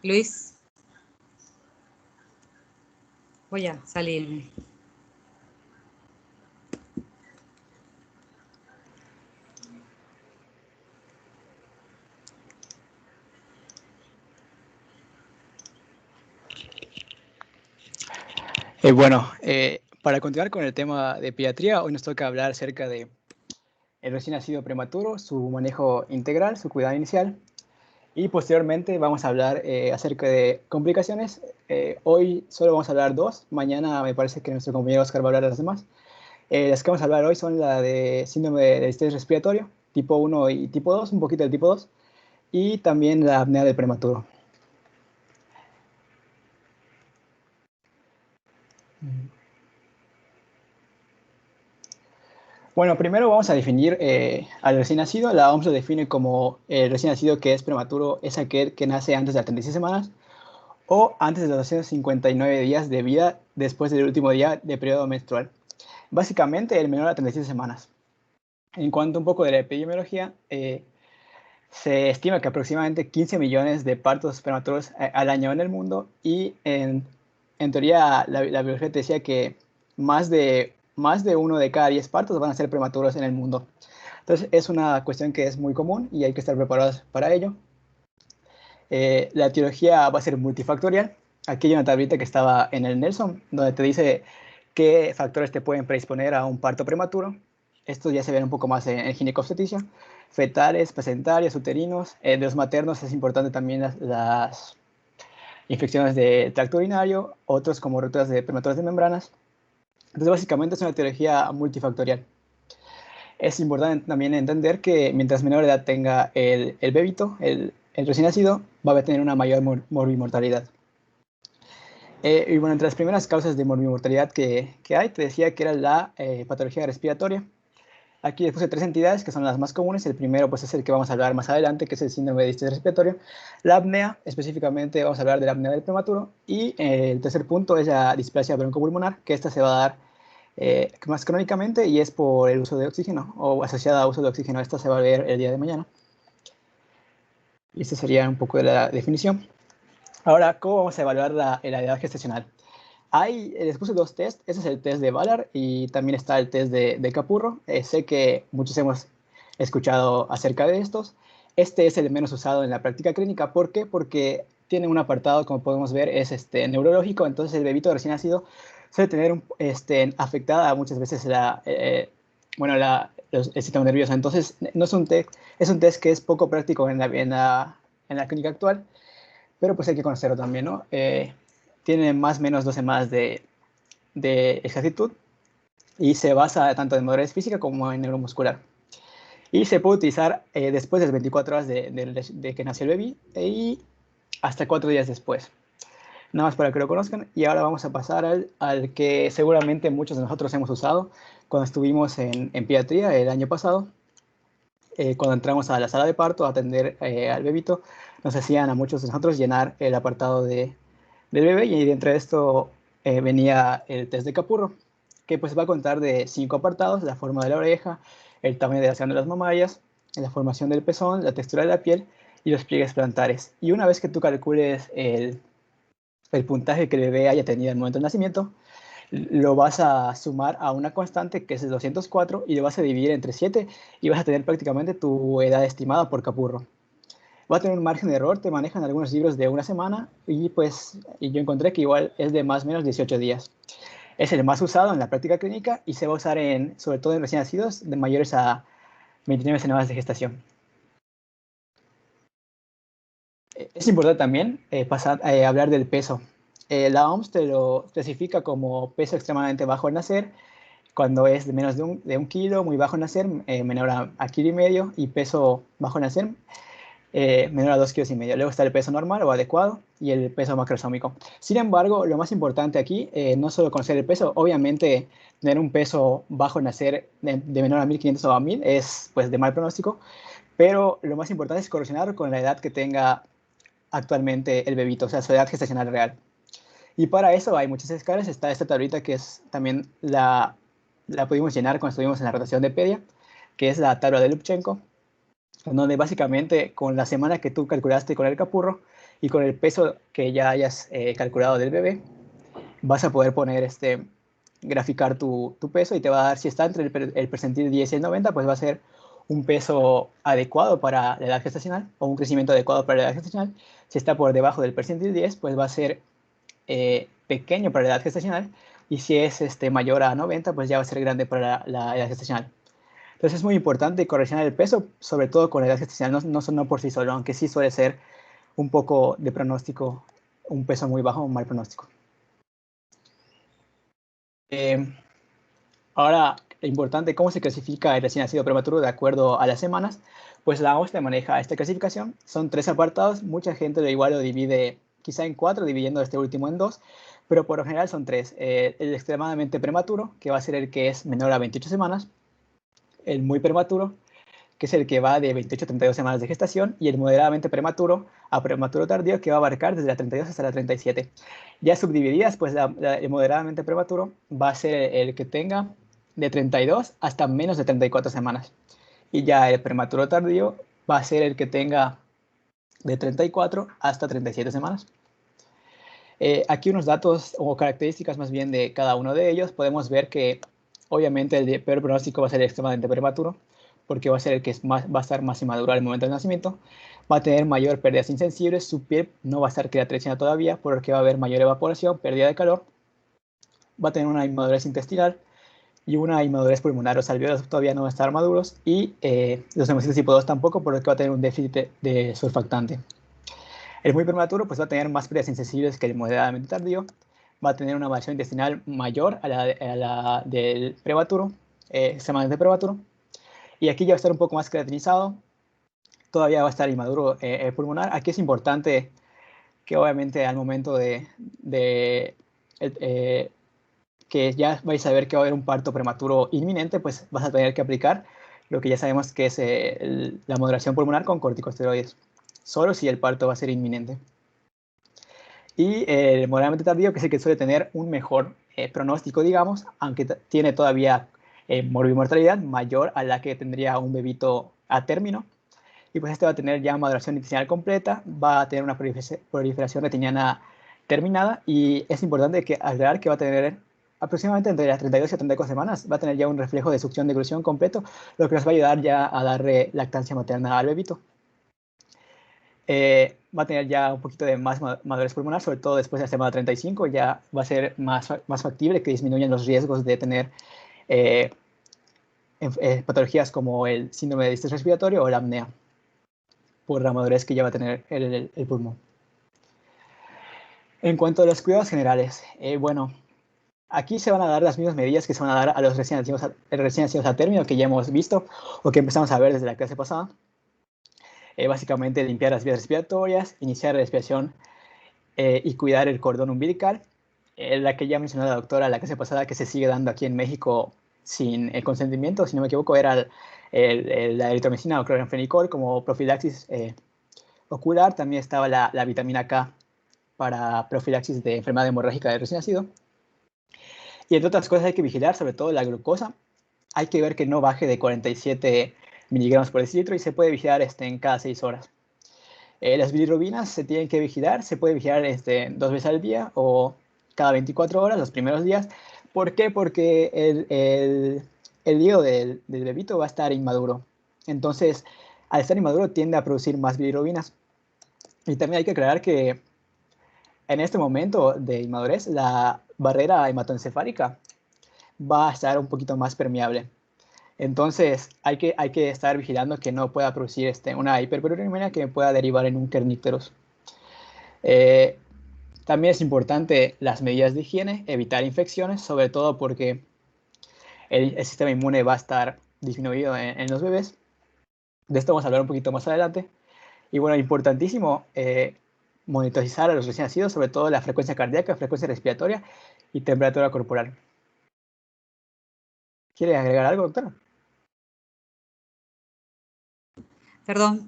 Luis, voy a salirme. Para continuar con el tema de pediatría, hoy nos toca hablar acerca de el recién nacido prematuro, su manejo integral, su cuidado inicial, y posteriormente vamos a hablar acerca de complicaciones. Hoy solo vamos a hablar dos, mañana me parece que nuestro compañero Oscar va a hablar de las demás. Las que vamos a hablar hoy son la de síndrome de estrés respiratorio, tipo 1 y tipo 2, un poquito del tipo 2, y también la apnea del prematuro. Bueno, primero vamos a definir al recién nacido. La OMS lo define como el recién nacido que es prematuro, es aquel que nace antes de las 36 semanas o antes de los 259 días de vida después del último día de periodo menstrual. Básicamente el menor a 36 semanas. En cuanto un poco de la epidemiología, se estima que aproximadamente 15 millones de partos prematuros al año en el mundo y en teoría la biología te decía que más de uno de cada 10 partos van a ser prematuros en el mundo. Entonces es una cuestión que es muy común y hay que estar preparados para ello. La etiología va a ser multifactorial. Aquí hay una tablita que estaba en el Nelson, donde te dice qué factores te pueden predisponer a un parto prematuro. Estos ya se ven un poco más en ginecobstetricia. Fetales, placentarios, uterinos. De los maternos es importante también las infecciones de tracto urinario, otros como rupturas de prematuras de membranas. Entonces, básicamente es una etiología multifactorial. Es importante también entender que mientras menor edad tenga el bebito, el recién nacido, va a tener una mayor morbimortalidad. Y bueno, entre las primeras causas de morbimortalidad que hay, te decía que era la patología respiratoria. Aquí les puse tres entidades que son las más comunes. El primero pues, es el que vamos a hablar más adelante, que es el síndrome de estrés respiratorio. La apnea, específicamente vamos a hablar de la apnea del prematuro. Y el tercer punto es la displasia broncopulmonar, que esta se va a dar más crónicamente y es por el uso de oxígeno o asociada a uso de oxígeno. Esta se va a ver el día de mañana. Y esta sería un poco de la definición. Ahora, ¿cómo vamos a evaluar la edad gestacional? Les puse dos tests. Ese es el test de Ballard y también está el test de Capurro. Sé que muchos hemos escuchado acerca de estos. Este es el menos usado en la práctica clínica. ¿Por qué? Porque tiene un apartado, como podemos ver, es neurológico. Entonces, el bebito recién nacido suele tener afectada muchas veces el sistema nervioso. Entonces, no es un test que es poco práctico en la clínica actual, pero pues hay que conocerlo también, ¿no? Tiene más o menos 2 semanas de exactitud y se basa tanto en madurez física como en neuromuscular. Y se puede utilizar después de las 24 horas de que nació el bebé y hasta 4 días después. Nada más para que lo conozcan. Y ahora vamos a pasar al que seguramente muchos de nosotros hemos usado cuando estuvimos en pediatría el año pasado. Cuando entramos a la sala de parto a atender al bebito, nos hacían a muchos de nosotros llenar el apartado del bebé y dentro de esto venía el test de Capurro, que pues va a contar de 5 apartados: la forma de la oreja, el tamaño de la zona de las mamallas, la formación del pezón, la textura de la piel y los pliegues plantares. Y una vez que tú calcules el puntaje que el bebé haya tenido en el momento del nacimiento, lo vas a sumar a una constante que es el 204 y lo vas a dividir entre 7 y vas a tener prácticamente tu edad estimada por Capurro. Va a tener un margen de error, te manejan algunos libros de una semana y yo encontré que igual es de más o menos 18 días. Es el más usado en la práctica clínica y se va a usar sobre todo en recién nacidos de mayores a 29 semanas de gestación. Es importante también hablar del peso. La OMS te lo clasifica como peso extremadamente bajo al nacer, cuando es de menos de un kilo, muy bajo al nacer, menor a kilo y medio, y peso bajo al nacer, menor a 2,5 kilos. Luego está el peso normal o adecuado y el peso macrosómico. Sin embargo, lo más importante aquí, no solo conocer el peso, obviamente tener un peso bajo al nacer de menor a 1.500 o a 1.000 es pues de mal pronóstico, pero lo más importante es correlacionar con la edad que tenga actualmente el bebito, o sea, su edad gestacional real. Y para eso hay muchas escalas. Está esta tablita que es también la pudimos llenar cuando estuvimos en la rotación de pedia, que es la tabla de Lubchenco. en donde básicamente con la semana que tú calculaste con el capurro y con el peso que ya hayas calculado del bebé, vas a poder poner graficar tu peso y te va a dar, si está entre el percentil 10 y el 90, pues va a ser un peso adecuado para la edad gestacional o un crecimiento adecuado para la edad gestacional. Si está por debajo del percentil 10, pues va a ser pequeño para la edad gestacional, y si es mayor a 90, pues ya va a ser grande para la edad gestacional. Entonces es muy importante correccionar el peso, sobre todo con la edad gestacional, no por sí solo, aunque sí suele ser un poco de pronóstico, un peso muy bajo, un mal pronóstico. Eh, Ahora, importante, ¿cómo se clasifica el recién nacido prematuro de acuerdo a las semanas? Pues la OMS maneja esta clasificación. Son 3 apartados. Mucha gente lo igual lo divide quizá en 4, dividiendo este último en 2, pero por lo general son 3. El extremadamente prematuro, que va a ser el que es menor a 28 semanas. El muy prematuro, que es el que va de 28 a 32 semanas de gestación, y el moderadamente prematuro a prematuro tardío, que va a abarcar desde la 32 hasta la 37. Ya subdivididas, pues el moderadamente prematuro va a ser el que tenga de 32 hasta menos de 34 semanas. Y ya el prematuro tardío va a ser el que tenga de 34 hasta 37 semanas. Aquí unos datos o características más bien de cada uno de ellos. Podemos ver que obviamente el de peor pronóstico va a ser extremadamente prematuro, porque va a ser el que va a estar más inmaduro al momento del nacimiento. Va a tener mayor pérdidas insensibles, su piel no va a estar creatina todavía, por lo que va a haber mayor evaporación, pérdida de calor. Va a tener una inmadurez intestinal y una inmadurez pulmonar. Los alvéolos todavía no van a estar maduros, y los hemocitos tipo 2 tampoco, por lo que va a tener un déficit de surfactante. El muy prematuro pues va a tener más pérdidas insensibles que el moderadamente tardío, va a tener una variación intestinal mayor a la del prematuro, extremadamente prematuro, y aquí ya va a estar un poco más creatinizado, todavía va a estar inmaduro pulmonar. Aquí es importante que obviamente al momento de que ya vais a ver que va a haber un parto prematuro inminente, pues vas a tener que aplicar lo que ya sabemos que es la moderación pulmonar con corticosteroides, solo si el parto va a ser inminente. Y el moderadamente tardío, que es el que suele tener un mejor pronóstico, digamos, aunque tiene todavía morbimortalidad mayor a la que tendría un bebito a término. Y pues este va a tener ya maduración intestinal completa, va a tener una proliferación retiniana terminada, y es importante aclarar que va a tener aproximadamente entre las 32 y 34 semanas, va a tener ya un reflejo de succión-deglución completo, lo que nos va a ayudar ya a darle lactancia materna al bebito. Va a tener ya un poquito de más madurez pulmonar, sobre todo después de la semana 35, ya va a ser más factible que disminuyan los riesgos de tener eh, patologías como el síndrome de distrés respiratorio o la apnea, por la madurez que ya va a tener el pulmón. En cuanto a los cuidados generales, bueno, aquí se van a dar las mismas medidas que se van a dar a los recién nacidos a término, que ya hemos visto o que empezamos a ver desde la clase pasada. Básicamente limpiar las vías respiratorias, iniciar la respiración y cuidar el cordón umbilical, la que ya mencionó la doctora la clase pasada, que se sigue dando aquí en México sin el consentimiento, si no me equivoco, era la eritromicina o cloranfenicol como profilaxis ocular. También estaba la vitamina K para profilaxis de enfermedad hemorrágica del recién nacido. Y entre otras cosas hay que vigilar sobre todo la glucosa. Hay que ver que no baje de 47 miligramos por decilitro, y se puede vigilar en cada 6 horas. Las bilirrubinas se tienen que vigilar, se puede vigilar 2 veces al día o cada 24 horas los primeros días. ¿Por qué? Porque el hígado del bebito va a estar inmaduro. Entonces, al estar inmaduro tiende a producir más bilirrubinas. Y también hay que aclarar que en este momento de inmadurez la barrera hematoencefálica va a estar un poquito más permeable. Entonces, hay que estar vigilando que no pueda producir una hiperbilirubinemia que pueda derivar en un kernicterus. También es importante las medidas de higiene, evitar infecciones, sobre todo porque el sistema inmune va a estar disminuido en los bebés. De esto vamos a hablar un poquito más adelante. Y bueno, importantísimo monitorizar a los recién nacidos, sobre todo la frecuencia cardíaca, frecuencia respiratoria y temperatura corporal. ¿Quiere agregar algo, doctora? Perdón,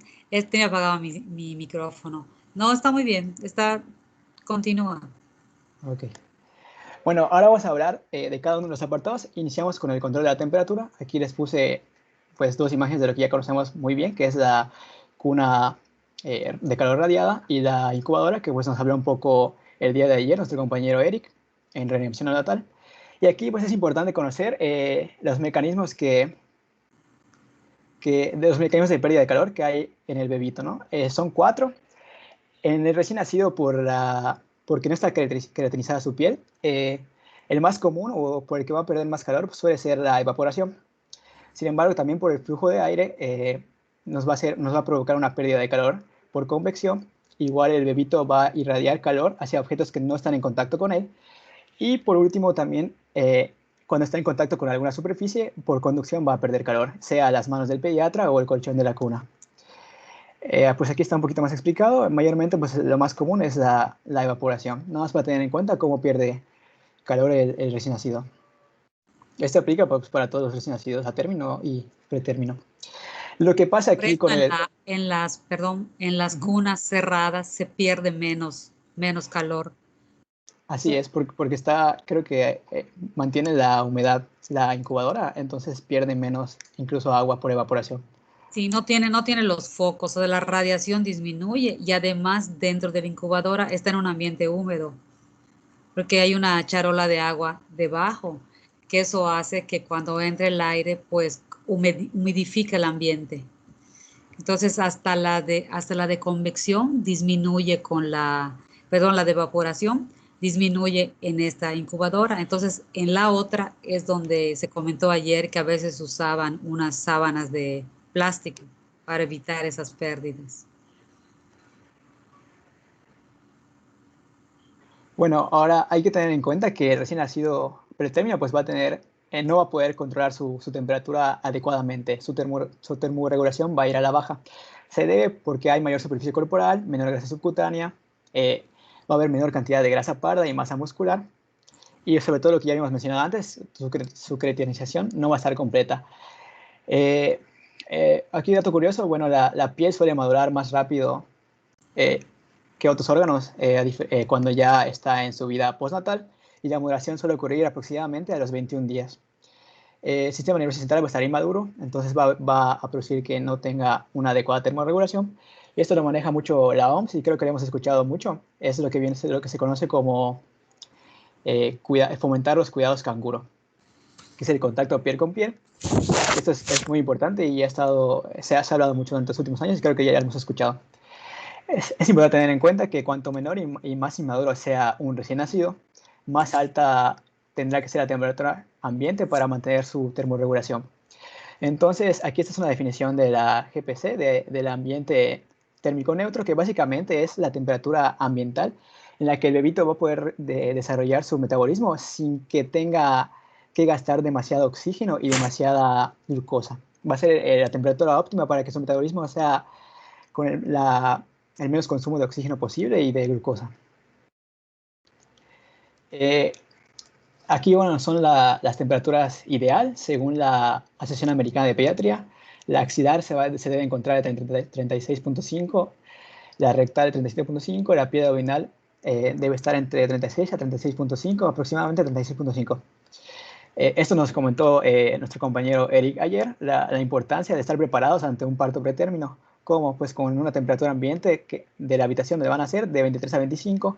tenía apagado mi micrófono. No, está muy bien, continúa. Ok. Bueno, ahora vamos a hablar de cada uno de los apartados. Iniciamos con el control de la temperatura. Aquí les puse pues dos imágenes de lo que ya conocemos muy bien, que es la cuna de calor radiada y la incubadora, que pues nos habló un poco el día de ayer nuestro compañero Eric en reanimación neonatal. Y aquí pues es importante conocer los mecanismos de los mecanismos de pérdida de calor que hay en el bebito, ¿no? Son cuatro. En el recién nacido, porque no está caracterizada su piel, el más común o por el que va a perder más calor pues, suele ser la evaporación. Sin embargo, también por el flujo de aire nos va a provocar una pérdida de calor por convección. Igual el bebito va a irradiar calor hacia objetos que no están en contacto con él. Y por último, también cuando está en contacto con alguna superficie, por conducción va a perder calor, sea las manos del pediatra o el colchón de la cuna. Pues aquí está un poquito más explicado. Mayormente, pues lo más común es la evaporación. Nada más para tener en cuenta cómo pierde calor el recién nacido. Esto aplica pues, para todos los recién nacidos a término y pretérmino. Lo que pasa Por aquí eso con el... en las cunas cerradas se pierde menos calor. Así es, porque está, creo que mantiene la humedad la incubadora, entonces pierde menos incluso agua por evaporación. Sí, no tiene los focos, o sea, la radiación disminuye y además dentro de la incubadora está en un ambiente húmedo, porque hay una charola de agua debajo, que eso hace que cuando entre el aire, pues humidifica el ambiente. Entonces, hasta la de convección disminuye la de evaporación disminuye en esta incubadora. Entonces, en la otra es donde se comentó ayer que a veces usaban unas sábanas de plástico para evitar esas pérdidas. Bueno, ahora hay que tener en cuenta que el recién nacido pretérmino pues va a tener, no va a poder controlar su temperatura adecuadamente, su termorregulación va a ir a la baja. Se debe porque hay mayor superficie corporal, menor grasa subcutánea, va a haber menor cantidad de grasa parda y masa muscular, y sobre todo lo que ya habíamos mencionado antes, su creatinización no va a estar completa. Eh, Aquí dato curioso, bueno, la piel suele madurar más rápido eh, que otros órganos cuando ya está en su vida postnatal y la maduración suele ocurrir aproximadamente a los 21 días. El sistema nervioso central va a estar inmaduro, entonces va a producir que no tenga una adecuada termorregulación. Y esto lo maneja mucho la OMS y creo que lo hemos escuchado mucho. Es lo que viene, lo que se conoce como fomentar los cuidados canguro, que es el contacto piel con piel. Esto es muy importante y se ha hablado mucho durante los últimos años y creo que ya lo hemos escuchado. Es importante tener en cuenta que cuanto menor y más inmaduro sea un recién nacido, más alta tendrá que ser la temperatura ambiente para mantener su termorregulación. Entonces, aquí esta es una definición de la GPC, del ambiente térmico neutro, que básicamente es la temperatura ambiental en la que el bebito va a poder desarrollar su metabolismo sin que tenga que gastar demasiado oxígeno y demasiada glucosa. Va a ser la temperatura óptima para que su metabolismo sea con el menos consumo de oxígeno posible y de glucosa. Eh, Aquí bueno, son las temperaturas ideal según la Asociación Americana de Pediatría. La axilar se debe encontrar entre 36.5, la rectal 37.5, la piel abdominal debe estar entre 36 a 36.5, aproximadamente 36.5. Esto nos comentó nuestro compañero Eric ayer, la importancia de estar preparados ante un parto pretérmino, como pues con una temperatura ambiente de la habitación donde van a ser de 23 a 25.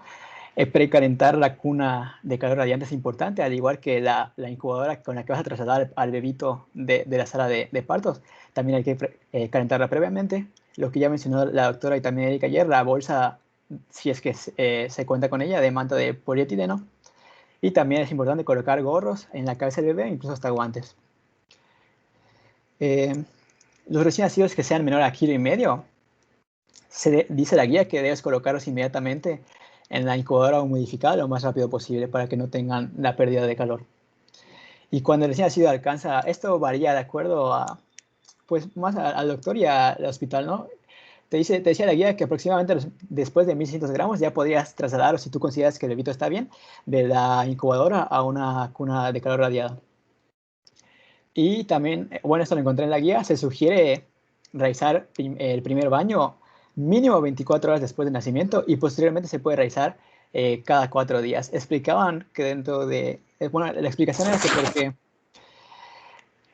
Precalentar la cuna de calor radiante es importante, al igual que la incubadora con la que vas a trasladar al bebito de la sala de partos. También hay que calentarla previamente. Lo que ya mencionó la doctora y también Erika ayer, la bolsa, si es que se cuenta con ella, de manta de polietileno. Y también es importante colocar gorros en la cabeza del bebé, incluso hasta guantes. Eh, los recién nacidos que sean menor a 1,5 kg, dice la guía que debes colocarlos inmediatamente en la incubadora humidificada lo más rápido posible para que no tengan la pérdida de calor. Y cuando el recién nacido alcanza, esto varía de acuerdo a, pues más al doctor y al hospital, ¿no? Te decía la guía que aproximadamente después de 1,600 gramos ya podrías trasladar, o si tú consideras que el bebito está bien, de la incubadora a una cuna de calor radiada. Y también, bueno, esto lo encontré en la guía, se sugiere realizar el primer baño mínimo 24 horas después del nacimiento y posteriormente se puede realizar cada 4 días. Explicaban que dentro de, bueno, la explicación era que porque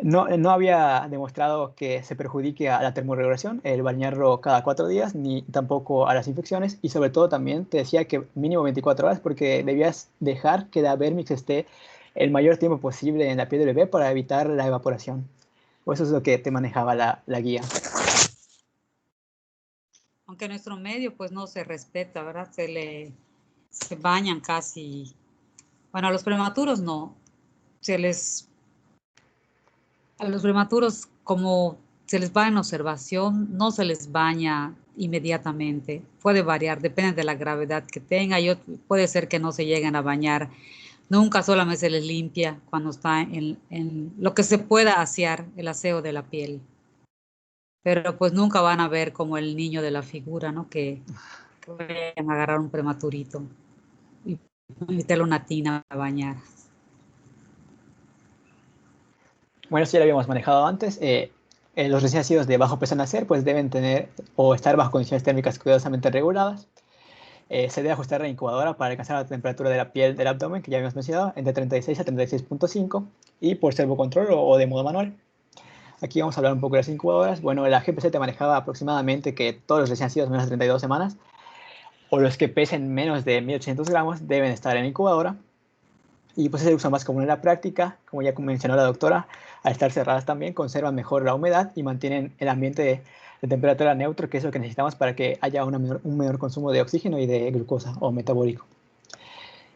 No había demostrado que se perjudique a la termorregulación el bañarlo cada 4 días, ni tampoco a las infecciones, y sobre todo también te decía que mínimo 24 horas, porque debías dejar que la vermix esté el mayor tiempo posible en la piel del bebé para evitar la evaporación. O eso es lo que te manejaba la guía. Aunque en nuestro medio pues no se respeta, ¿verdad? Se bañan casi, bueno, a los prematuros no, se les, a los prematuros como se les va en observación, no se les baña inmediatamente, puede variar, depende de la gravedad que tenga, puede ser que no se lleguen a bañar nunca, solamente se les limpia cuando está en lo que se pueda asear, el aseo de la piel. Pero pues nunca van a ver como el niño de la figura, ¿no? Que vayan a agarrar un prematurito y meterle una tina a bañar. Bueno, esto ya lo habíamos manejado antes. Los recién nacidos de bajo peso al nacer pues deben tener o estar bajo condiciones térmicas cuidadosamente reguladas. Se debe ajustar la incubadora para alcanzar la temperatura de la piel del abdomen, que ya habíamos mencionado, entre 36 a 36.5 y por servocontrol o de modo manual. Aquí vamos a hablar un poco de las incubadoras. Bueno, la GPC te manejaba aproximadamente que todos los recién nacidos menos de 32 semanas o los que pesen menos de 1800 gramos deben estar en incubadora. Y pues es el uso más común en la práctica, como ya mencionó la doctora, al estar cerradas también conservan mejor la humedad y mantienen el ambiente de temperatura neutro, que es lo que necesitamos para que haya un menor consumo de oxígeno y de glucosa o metabólico.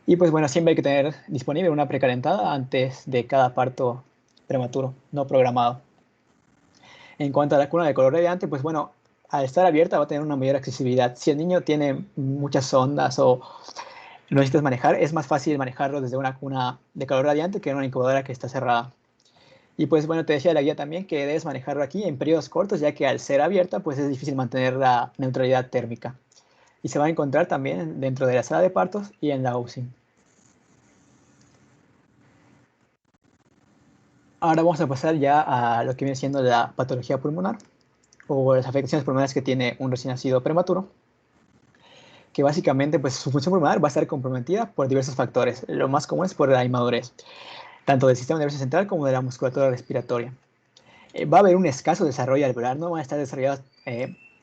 Y pues bueno, siempre hay que tener disponible una precalentada antes de cada parto prematuro, no programado. En cuanto a la cuna de color radiante, pues bueno, al estar abierta va a tener una mayor accesibilidad. Si el niño tiene muchas ondas o lo necesitas manejar, es más fácil manejarlo desde una cuna de color radiante que en una incubadora que está cerrada. Y pues bueno, te decía la guía también que debes manejarlo aquí en periodos cortos, ya que al ser abierta, pues es difícil mantener la neutralidad térmica. Y se va a encontrar también dentro de la sala de partos y en la UCI. Ahora vamos a pasar ya a lo que viene siendo la patología pulmonar o las afecciones pulmonares que tiene un recién nacido prematuro, que básicamente pues su función pulmonar va a estar comprometida por diversos factores. Lo más común es por la inmadurez, tanto del sistema nervioso central como de la musculatura respiratoria. Va a haber un escaso desarrollo alveolar, no van a estar desarrollados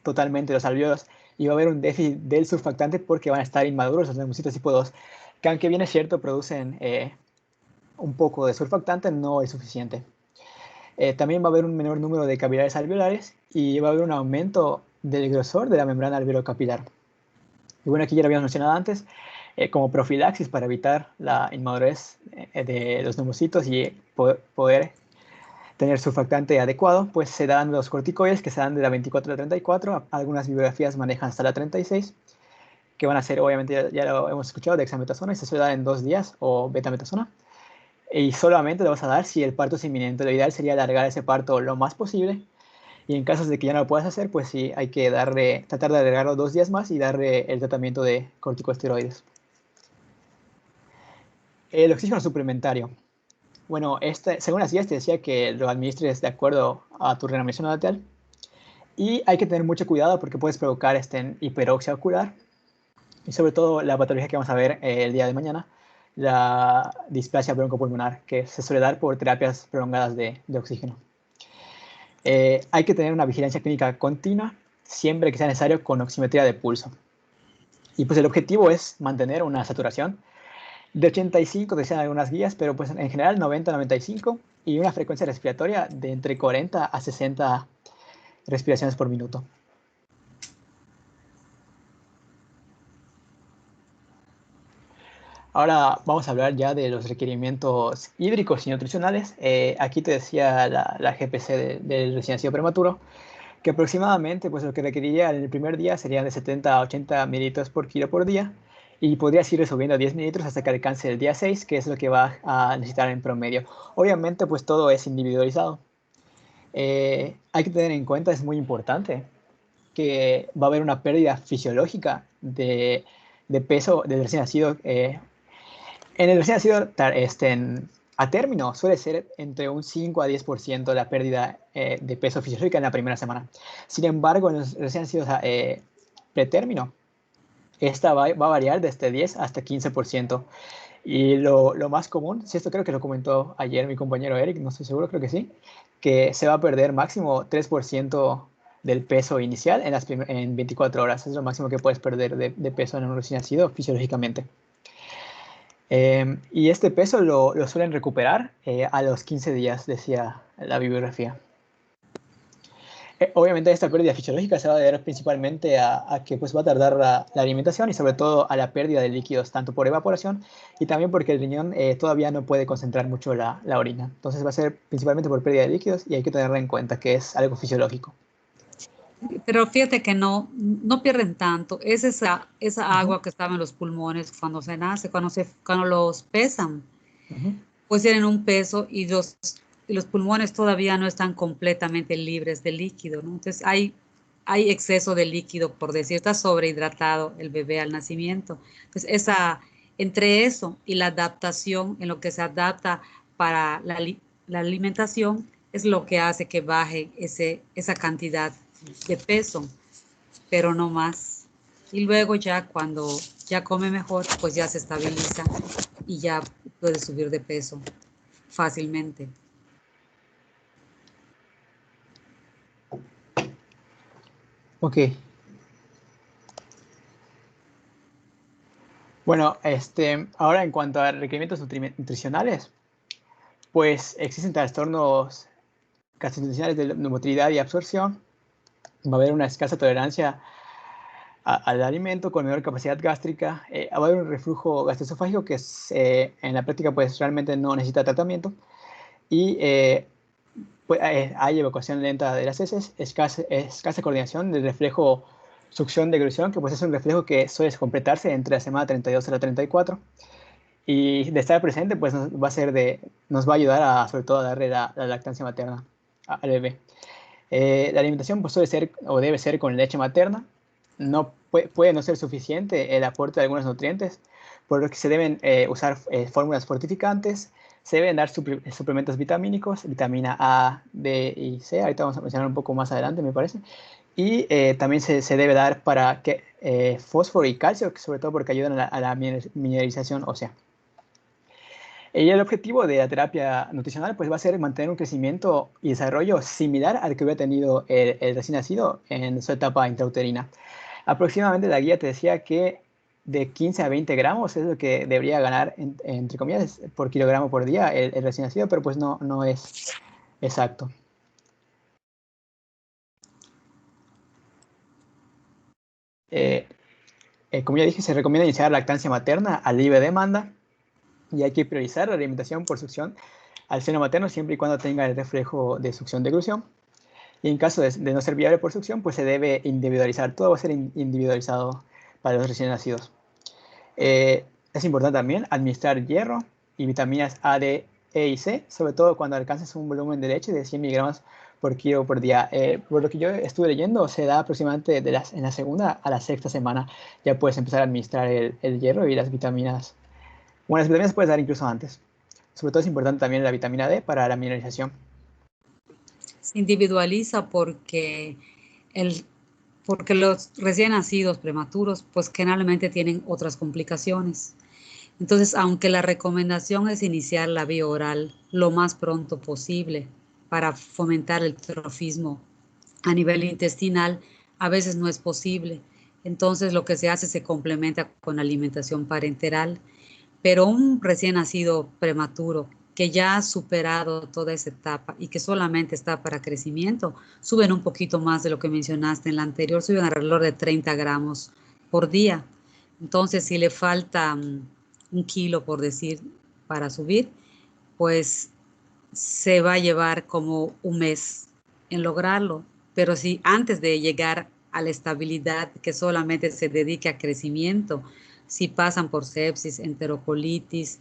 totalmente los alveolos y va a haber un déficit del surfactante porque van a estar inmaduros los neumocitos tipo 2, que aunque bien es cierto producen un poco de surfactante, no es suficiente. También va a haber un menor número de cavidades alveolares y va a haber un aumento del grosor de la membrana alveolocapilar. Y bueno, aquí ya lo habíamos mencionado antes, como profilaxis para evitar la inmadurez de los neumocitos y poder tener surfactante adecuado, pues se dan los corticoides que se dan de la 24 a la 34, algunas bibliografías manejan hasta la 36, que van a ser, obviamente, ya lo hemos escuchado, dexametasona, y se suele dar en 2 días, o betametasona, y solamente lo vas a dar si el parto es inminente. Lo ideal sería alargar ese parto lo más posible, y en casos de que ya no lo puedas hacer, pues sí, hay que tratar de alargarlo 2 días más y darle el tratamiento de corticosteroides. El oxígeno suplementario. Bueno, según las guías te decía que lo administres de acuerdo a tu renovación lateral. Y hay que tener mucho cuidado porque puedes provocar hiperoxia ocular y sobre todo la patología que vamos a ver el día de mañana, la displasia broncopulmonar, que se suele dar por terapias prolongadas de oxígeno. Hay que tener una vigilancia clínica continua, siempre que sea necesario, con oximetría de pulso. Y pues el objetivo es mantener una saturación de 85, decían algunas guías, pero pues en general 90-95 y una frecuencia respiratoria de entre 40 a 60 respiraciones por minuto. Ahora vamos a hablar ya de los requerimientos hídricos y nutricionales. Aquí te decía la GPC del recién nacido prematuro, que aproximadamente pues, lo que requeriría en el primer día serían de 70 a 80 mililitros por kilo por día y podrías ir subiendo a 10 mililitros hasta que alcance el día 6, que es lo que va a necesitar en promedio. Obviamente pues todo es individualizado. Hay que tener en cuenta, es muy importante, que va a haber una pérdida fisiológica de peso del recién nacido en el recién nacido a término suele ser entre un 5 a 10% la pérdida de peso fisiológico en la primera semana. Sin embargo, en los recién nacidos pretérmino, esta va a variar desde 10 hasta 15%. Y lo más común, si esto creo que lo comentó ayer mi compañero Eric, no estoy seguro, creo que sí, que se va a perder máximo 3% del peso inicial en 24 horas. Es lo máximo que puedes perder de peso en un recién nacido fisiológicamente. Y este peso lo suelen recuperar a los 15 días, decía la bibliografía. Obviamente esta pérdida fisiológica se va a deber principalmente a que pues, va a tardar la alimentación y sobre todo a la pérdida de líquidos, tanto por evaporación y también porque el riñón todavía no puede concentrar mucho la orina. Entonces va a ser principalmente por pérdida de líquidos y hay que tenerlo en cuenta que es algo fisiológico. Pero fíjate que no pierden tanto. Es esa Ujú, agua que estaba en los pulmones cuando se nace, cuando los pesan, ujú. pues tienen un peso y los pulmones todavía no están completamente libres de líquido, ¿no? Entonces hay exceso de líquido, por decir, está sobrehidratado el bebé al nacimiento. Entonces entre eso y la adaptación, en lo que se adapta para la alimentación, es lo que hace que baje esa cantidad de peso, pero no más. Y luego ya cuando ya come mejor, pues ya se estabiliza y ya puede subir de peso fácilmente. Ok. Bueno, ahora en cuanto a requerimientos nutricionales, pues existen trastornos gastrointestinales de motilidad y absorción. Va a haber una escasa tolerancia al alimento con menor capacidad gástrica. Va a haber un reflujo gastroesofágico que en la práctica pues realmente no necesita tratamiento. Y pues, hay evacuación lenta de las heces, escasa coordinación del reflejo succión-deglución, que pues es un reflejo que suele completarse entre la semana 32 a la 34. Y de estar presente, pues nos va a ayudar sobre todo a darle la lactancia materna al bebé. La alimentación pues suele ser o debe ser con leche materna. No puede no ser suficiente el aporte de algunos nutrientes, por lo que se deben usar fórmulas fortificantes. Se deben dar suplementos vitamínicos, vitamina A, B y C. Ahorita vamos a mencionar un poco más adelante, me parece. Y también se debe dar para que fósforo y calcio, sobre todo porque ayudan a la mineralización ósea. Y el objetivo de la terapia nutricional pues, va a ser mantener un crecimiento y desarrollo similar al que hubiera tenido el recién nacido en su etapa intrauterina. Aproximadamente la guía te decía que de 15 a 20 gramos es lo que debería ganar, entre comillas, por kilogramo por día el recién nacido, pero pues no es exacto. Eh, como ya dije, se recomienda iniciar lactancia materna a libre demanda y hay que priorizar la alimentación por succión al seno materno siempre y cuando tenga el reflejo de succión-deglución. Y en caso de no ser viable por succión, pues se debe individualizar. Todo va a ser individualizado para los recién nacidos. Es importante también administrar hierro y vitaminas A, D, E y C, sobre todo cuando alcances un volumen de leche de 100 miligramos por kilo por día. Por lo que yo estuve leyendo, se da aproximadamente en la segunda a la sexta semana. Ya puedes empezar a administrar el hierro y las vitaminas. Bueno, las vitaminas puedes dar incluso antes. Sobre todo es importante también la vitamina D para la mineralización. Se individualiza el, porque los recién nacidos prematuros, pues generalmente tienen otras complicaciones. Entonces, aunque la recomendación es iniciar la vía oral lo más pronto posible para fomentar el trofismo a nivel intestinal, a veces no es posible. Entonces, lo que se hace se complementa con alimentación parenteral. Pero un recién nacido prematuro que ya ha superado toda esa etapa y que solamente está para crecimiento, suben un poquito más de lo que mencionaste en la anterior, suben alrededor de 30 gramos por día. Entonces, si le falta 1 kilo, por decir, para subir, pues se va a llevar como un mes en lograrlo. Pero si antes de llegar a la estabilidad que solamente se dedique a crecimiento, si pasan por sepsis, enterocolitis,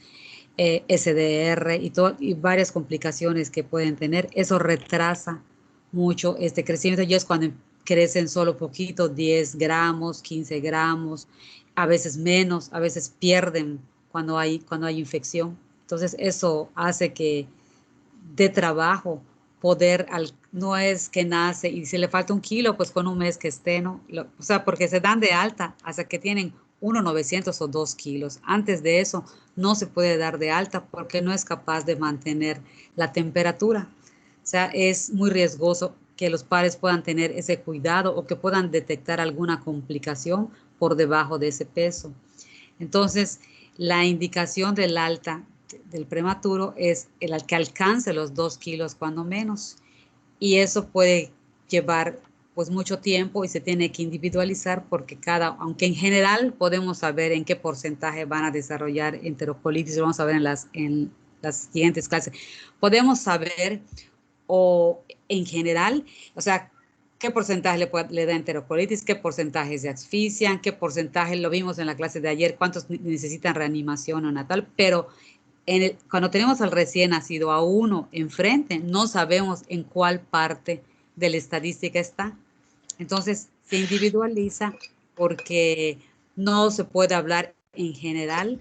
SDR y varias complicaciones que pueden tener, eso retrasa mucho este crecimiento. Y es cuando crecen solo poquito, 10 gramos, 15 gramos, a veces menos, a veces pierden cuando hay infección. Entonces eso hace que de trabajo poder, no es que nace y si le falta 1 kilo, pues con un mes que esté, ¿no? O sea, porque se dan de alta hasta que tienen 1,900 o 2 kilos. Antes de eso no se puede dar de alta porque no es capaz de mantener la temperatura. O sea, es muy riesgoso que los padres puedan tener ese cuidado o que puedan detectar alguna complicación por debajo de ese peso. Entonces, la indicación del alta del prematuro es el que alcance los 2 kilos cuando menos. Y eso puede llevar pues mucho tiempo y se tiene que individualizar porque aunque en general podemos saber en qué porcentaje van a desarrollar enterocolitis, lo vamos a ver en las siguientes clases, podemos saber o en general, o sea, qué porcentaje le da enterocolitis, qué porcentaje se asfixian, qué porcentaje, lo vimos en la clase de ayer, cuántos necesitan reanimación o natal, pero cuando tenemos al recién nacido a uno enfrente, no sabemos en cuál parte de la estadística está. Entonces, se individualiza porque no se puede hablar en general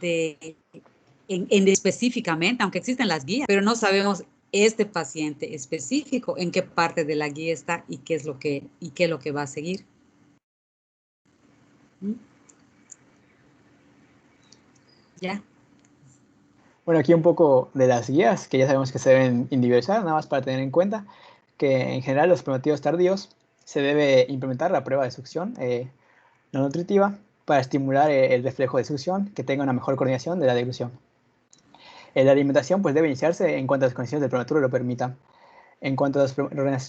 de específicamente, aunque existen las guías, pero no sabemos este paciente específico en qué parte de la guía está y qué es lo que va a seguir. ¿Ya? Bueno, aquí un poco de las guías, que ya sabemos que se deben individualizar, nada más para tener en cuenta que en general los premativos tardíos se debe implementar la prueba de succión no nutritiva para estimular el reflejo de succión, que tenga una mejor coordinación de la deglución. La alimentación pues debe iniciarse en cuanto las condiciones del prematuro lo permitan. En cuanto a los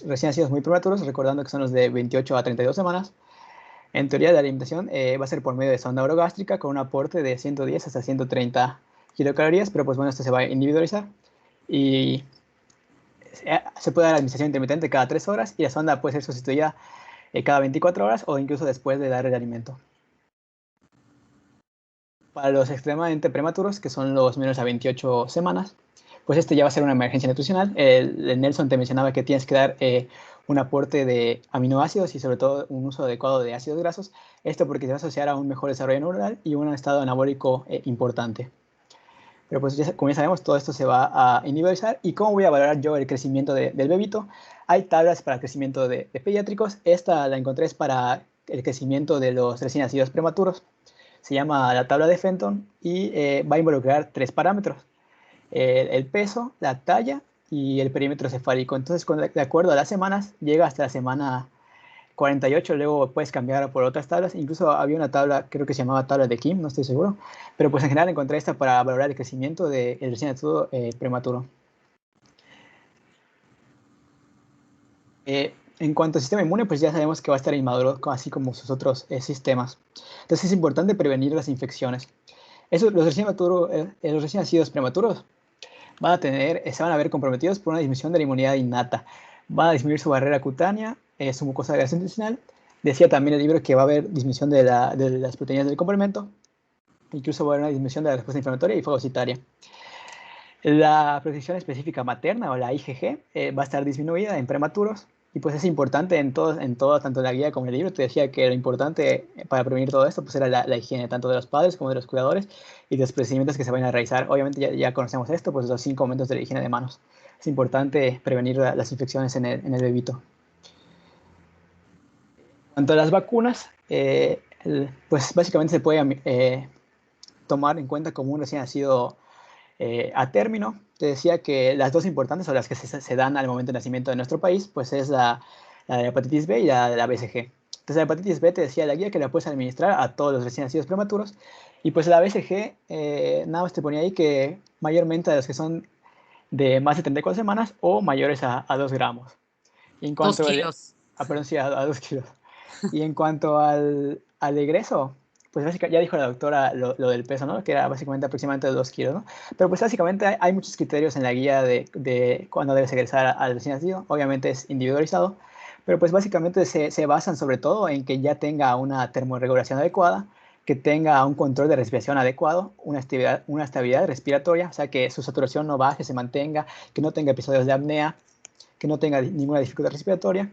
recién nacidos muy prematuros, recordando que son los de 28 a 32 semanas, en teoría la alimentación va a ser por medio de sonda orogástrica con un aporte de 110 hasta 130 kilocalorías, pero pues bueno, esto se va a individualizar y se puede dar la administración intermitente cada 3 horas y la sonda puede ser sustituida cada 24 horas o incluso después de dar el alimento. Para los extremadamente prematuros, que son los menores a 28 semanas, pues este ya va a ser una emergencia nutricional. El Nelson te mencionaba que tienes que dar un aporte de aminoácidos y sobre todo un uso adecuado de ácidos grasos. Esto porque se va a asociar a un mejor desarrollo neuronal y un estado anabólico importante. Pero pues como ya sabemos, todo esto se va a individualizar. ¿Y cómo voy a valorar yo el crecimiento del bebito? Hay tablas para el crecimiento de pediátricos. Esta la encontré para el crecimiento de los recién nacidos prematuros. Se llama la tabla de Fenton y va a involucrar 3 parámetros. El peso, la talla y el perímetro cefálico. Entonces, de acuerdo a las semanas, llega hasta la semana 48, luego puedes cambiar por otras tablas. Incluso había una tabla, creo que se llamaba tabla de Kim, no estoy seguro. Pero pues en general encontré esta para valorar el crecimiento del recién nacido prematuro. En cuanto al sistema inmune, pues ya sabemos que va a estar inmaduro, así como sus otros sistemas. Entonces es importante prevenir las infecciones. Los recién nacidos prematuros se van a ver comprometidos por una disminución de la inmunidad innata. Van a disminuir su barrera cutánea, su mucosa gastrointestinal. Decía también el libro que va a haber disminución de las proteínas del complemento. Incluso va a haber una disminución de la respuesta inflamatoria y fagocitaria. La protección específica materna o la IgG va a estar disminuida en prematuros. Y pues es importante en todo, tanto la guía como el libro, te decía que lo importante para prevenir todo esto pues era la higiene, tanto de los padres como de los cuidadores y de los procedimientos que se vayan a realizar. Obviamente ya conocemos esto, pues los 5 momentos de la higiene de manos. Es importante prevenir las infecciones en el bebito. En cuanto a las vacunas, pues básicamente se puede tomar en cuenta como un recién nacido a término. Te decía que las dos importantes o las que se dan al momento de nacimiento de nuestro país, pues es la de la hepatitis B y la de la BCG. Entonces la hepatitis B te decía la guía que la puedes administrar a todos los recién nacidos prematuros y pues la BCG nada más te ponía ahí que mayormente a los que son de más de 34 semanas o mayores a 2 gramos. Y en 2 cuanto kilos. perdón, sí, a 2 kilos. Y en cuanto al egreso, pues básicamente ya dijo la doctora lo del peso, ¿no? Que era básicamente aproximadamente 2 kilos, ¿no? Pero pues básicamente hay muchos criterios en la guía de cuándo debes egresar al recién nacido. Obviamente es individualizado, pero pues básicamente se basan sobre todo en que ya tenga una termorregulación adecuada, que tenga un control de respiración adecuado, una estabilidad respiratoria, o sea, que su saturación no baje, se mantenga, que no tenga episodios de apnea, que no tenga ninguna dificultad respiratoria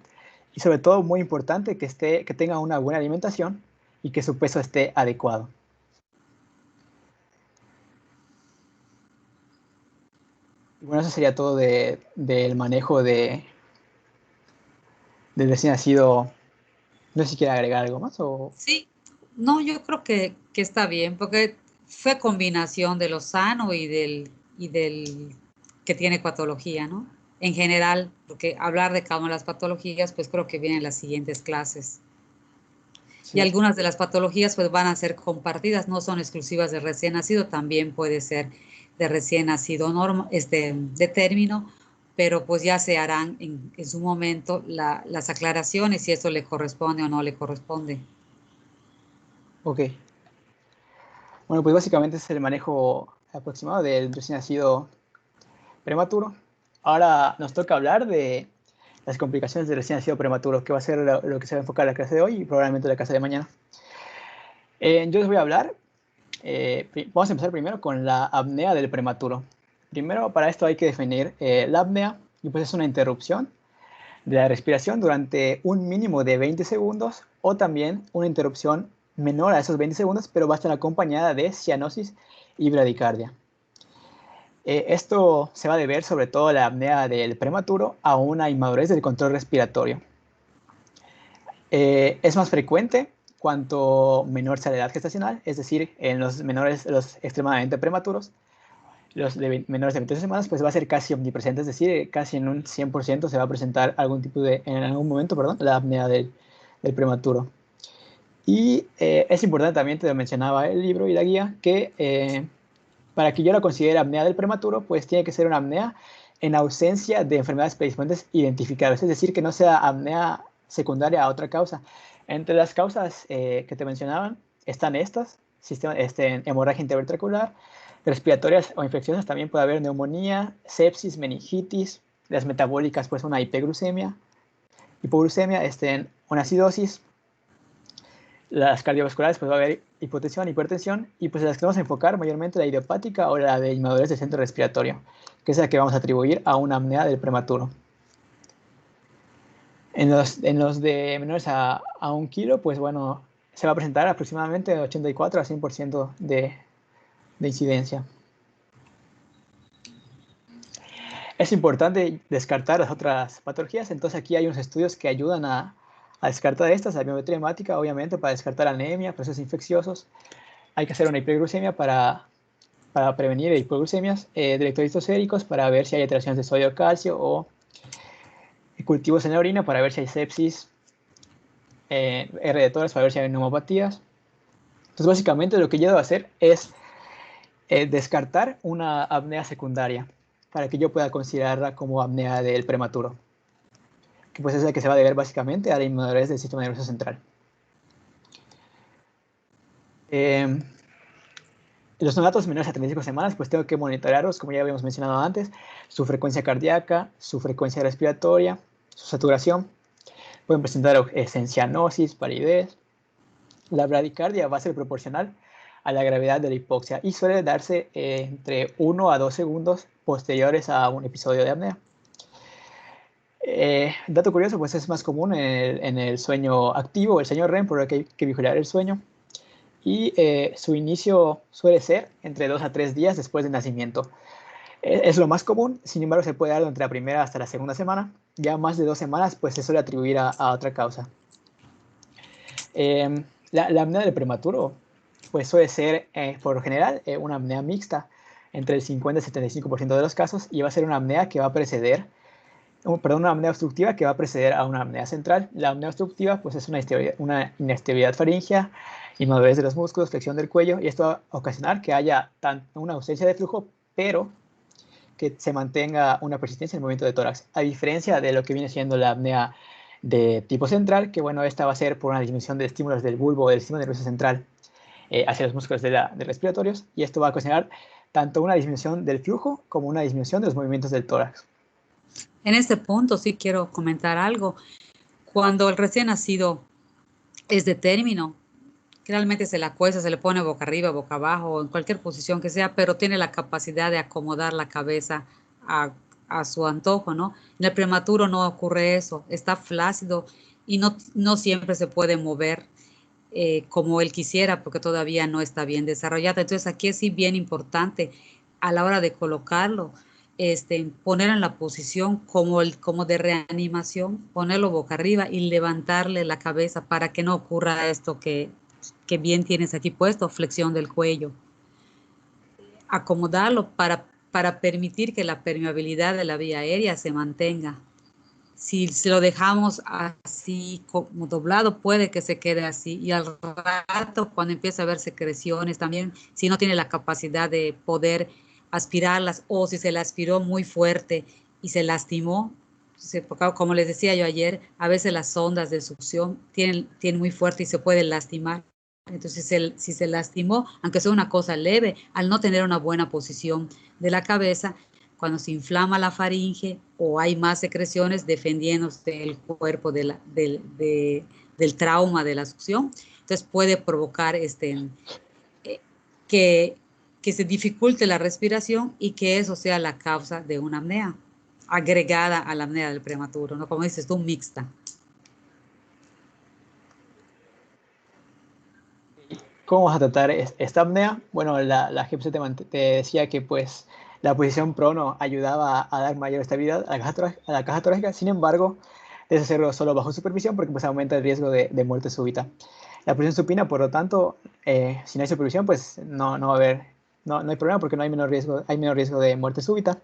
y sobre todo muy importante que tenga una buena alimentación y que su peso esté adecuado. Y bueno, eso sería todo del manejo del recién nacido. No sé si quiere agregar algo más o... Sí, No, yo creo que está bien, porque fue combinación de lo sano y del que tiene patología, ¿no? En general, porque hablar de cada una de las patologías, pues creo que vienen las siguientes clases. Y Sí, algunas de las patologías pues van a ser compartidas, no son exclusivas de recién nacido, también puede ser de recién nacido de término, pero pues ya se harán en su momento las aclaraciones si eso le corresponde o no le corresponde. ok. Bueno, pues básicamente es el manejo aproximado del recién nacido prematuro. Ahora nos toca hablar de las complicaciones del recién nacido prematuro, que va a ser lo que se va a enfocar la clase de hoy y probablemente la clase de mañana. Yo les voy a hablar, vamos a empezar primero con la apnea del prematuro. Primero, para esto hay que definir la apnea, y pues es una interrupción de la respiración durante un mínimo de 20 segundos o también una interrupción menor a esos 20 segundos, pero va a estar acompañada de cianosis y bradicardia. Esto se va a deber sobre todo a la apnea del prematuro a una inmadurez del control respiratorio. Es más frecuente cuanto menor sea la edad gestacional, es decir, en los menores, los extremadamente prematuros, los de menores de 28 semanas, pues va a ser casi omnipresente, es decir, casi en un 100% se va a presentar algún tipo de, en algún momento, perdón, la apnea del prematuro. Y es importante también, te lo mencionaba el libro y la guía, que para que yo la considere apnea del prematuro, pues tiene que ser una apnea en ausencia de enfermedades predisponentes identificables, es decir, que no sea apnea secundaria a otra causa. Entre las causas que te mencionaban están estas, hemorragia interventricular, respiratorias o infecciosas, también puede haber neumonía, sepsis, meningitis, las metabólicas, pues una hipoglucemia, una acidosis, las cardiovasculares, pues va a haber hipotensión, hipertensión, y pues las que vamos a enfocar mayormente la idiopática o la de inmadurez del centro respiratorio, que es la que vamos a atribuir a una apnea del prematuro. En los de menores a 1 kilo, pues bueno, se va a presentar aproximadamente 84 a 100% de incidencia. Es importante descartar las otras patologías, entonces aquí hay unos estudios que ayudan a descartar estas, la biometría hemática, obviamente, para descartar anemia, procesos infecciosos. Hay que hacer una hiperglucemia para prevenir hipoglucemias, de electrolitos séricos para ver si hay alteraciones de sodio o calcio, o cultivos en la orina para ver si hay sepsis, R de Torres para ver si hay neumopatías. Entonces, básicamente lo que yo debo hacer es descartar una apnea secundaria para que yo pueda considerarla como apnea del prematuro, que pues es la que se va a deber básicamente a la inmadurez del sistema nervioso central. Los neonatos menores a 35 semanas, pues tengo que monitorearlos, como ya habíamos mencionado antes, su frecuencia cardíaca, su frecuencia respiratoria, su saturación. Pueden presentar cianosis, palidez. La bradicardia va a ser proporcional a la gravedad de la hipoxia y suele darse entre 1 a 2 segundos posteriores a un episodio de apnea. Dato curioso, pues es más común en el sueño activo, el sueño REM, por lo que hay que vigilar el sueño. Y su inicio suele ser entre 2 a 3 días después del nacimiento. Es lo más común, sin embargo se puede dar entre la primera hasta la segunda semana. Ya más de 2 semanas pues se suele atribuir a otra causa. La apnea del prematuro pues suele ser por lo general una apnea mixta entre el 50 y 75% de los casos, y va a ser una apnea que va a preceder, perdón, una apnea obstructiva que va a preceder a una apnea central. La apnea obstructiva pues es una inestabilidad faríngea, inmadurez de los músculos, flexión del cuello, y esto va a ocasionar que haya una ausencia de flujo, pero que se mantenga una persistencia en el movimiento de tórax, a diferencia de lo que viene siendo la apnea de tipo central, que bueno, esta va a ser por una disminución de estímulos del bulbo o del sistema nervioso central hacia los músculos de respiratorios, y esto va a ocasionar tanto una disminución del flujo como una disminución de los movimientos del tórax. En este punto sí quiero comentar algo. Cuando el recién nacido es de término, realmente se le acuesta, se le pone boca arriba, boca abajo, en cualquier posición que sea, pero tiene la capacidad de acomodar la cabeza a, a su antojo, ¿no? En el prematuro no ocurre eso, está flácido y no siempre se puede mover como él quisiera porque todavía no está bien desarrollada. Entonces aquí es sí bien importante a la hora de colocarlo, poner en la posición como de reanimación, ponerlo boca arriba y levantarle la cabeza para que no ocurra esto que bien tienes aquí puesto, flexión del cuello. Acomodarlo para permitir que la permeabilidad de la vía aérea se mantenga. Si lo dejamos así como doblado, puede que se quede así. Y al rato, cuando empieza a haber secreciones, también, si no tiene la capacidad de poder aspirarlas o si se la aspiró muy fuerte y se lastimó, como les decía yo ayer, a veces las ondas de succión tienen muy fuerte y se puede lastimar. Entonces, si se lastimó, aunque sea una cosa leve, al no tener una buena posición de la cabeza, cuando se inflama la faringe o hay más secreciones defendiéndose del cuerpo del trauma de la succión, entonces puede provocar que, que se dificulte la respiración y que eso sea la causa de una apnea agregada a la apnea del prematuro, ¿no? Como dices tú, mixta. ¿Cómo vas a tratar esta apnea? Bueno, la GPC te decía que pues la posición prono ayudaba a dar mayor estabilidad a la caja torácica. Sin embargo, debes hacerlo solo bajo supervisión porque pues aumenta el riesgo de muerte súbita. La posición supina, por lo tanto, si no hay supervisión, pues no va a haber, no hay problema porque no hay menos riesgo de muerte súbita.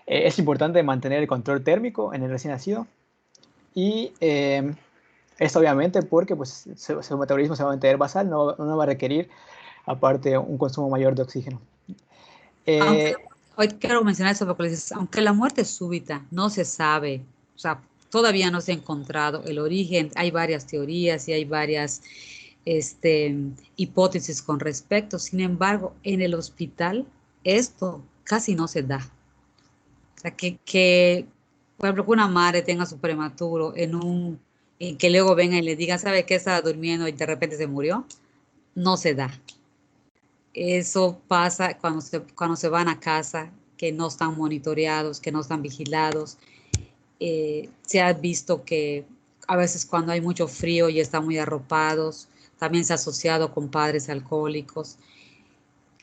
Es importante mantener el control térmico en el recién nacido y esto obviamente porque pues, su metabolismo se va a mantener basal, no va a requerir aparte un consumo mayor de oxígeno. Aunque Eh, hoy quiero mencionar eso porque dices, aunque la muerte súbita no se sabe, o sea, todavía no se ha encontrado el origen, hay varias teorías y hay varias hipótesis con respecto. Sin embargo, en el hospital esto casi no se da. O sea, por ejemplo, que una madre tenga su prematuro en que luego venga y le digan, ¿sabe qué? Estaba durmiendo y de repente se murió. No se da. Eso pasa cuando se van a casa, que no están monitoreados, que no están vigilados. Se ha visto que a veces cuando hay mucho frío y están muy arropados, también se ha asociado con padres alcohólicos.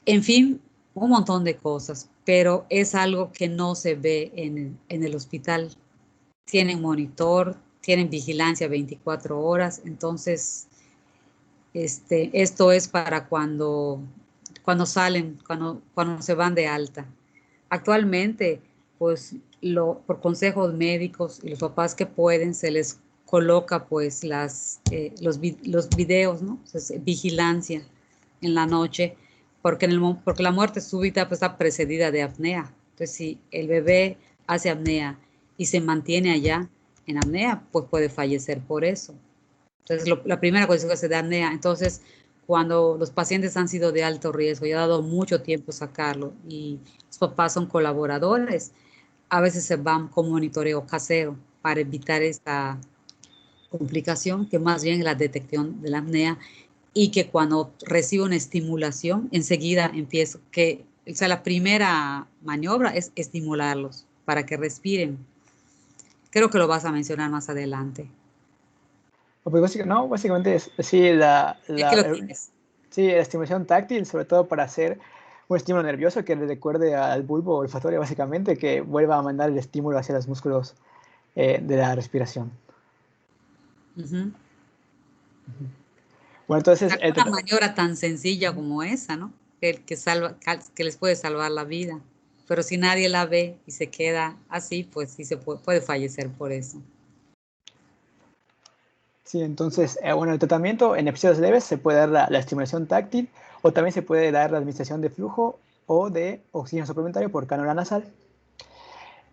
En fin, un montón de cosas, pero es algo que no se ve en el hospital. Tienen monitor, tienen vigilancia 24 horas, entonces esto es para cuando salen, cuando se van de alta. Actualmente, pues por consejos médicos y los papás que pueden, se les coloca pues los videos, ¿no? Entonces, vigilancia en la noche, porque la muerte súbita pues, está precedida de apnea. Entonces, si el bebé hace apnea y se mantiene allá en apnea, pues puede fallecer por eso. Entonces, la primera cosa que se da apnea. Entonces, cuando los pacientes han sido de alto riesgo y ha dado mucho tiempo sacarlo y los papás son colaboradores, a veces se van con monitoreo casero para evitar esta complicación, que más bien es la detección de la apnea y que cuando recibe una estimulación, enseguida empiezo, o sea, la primera maniobra es estimularlos para que respiren. Creo que lo vas a mencionar más adelante. pues básicamente es sí, Es que lo tienes. sí, la estimulación táctil, sobre todo para hacer un estímulo nervioso que le recuerde al bulbo olfatorio, básicamente, que vuelva a mandar el estímulo hacia los músculos de la respiración. Ujú. Bueno, entonces, Una maniobra tan sencilla como esa, ¿no? Que les puede salvar la vida. Pero si nadie la ve y se queda así, pues sí puede fallecer por eso. sí, entonces, bueno, el tratamiento en episodios leves se puede dar la estimulación táctil o también se puede dar la administración de flujo o de oxígeno suplementario por cánula nasal.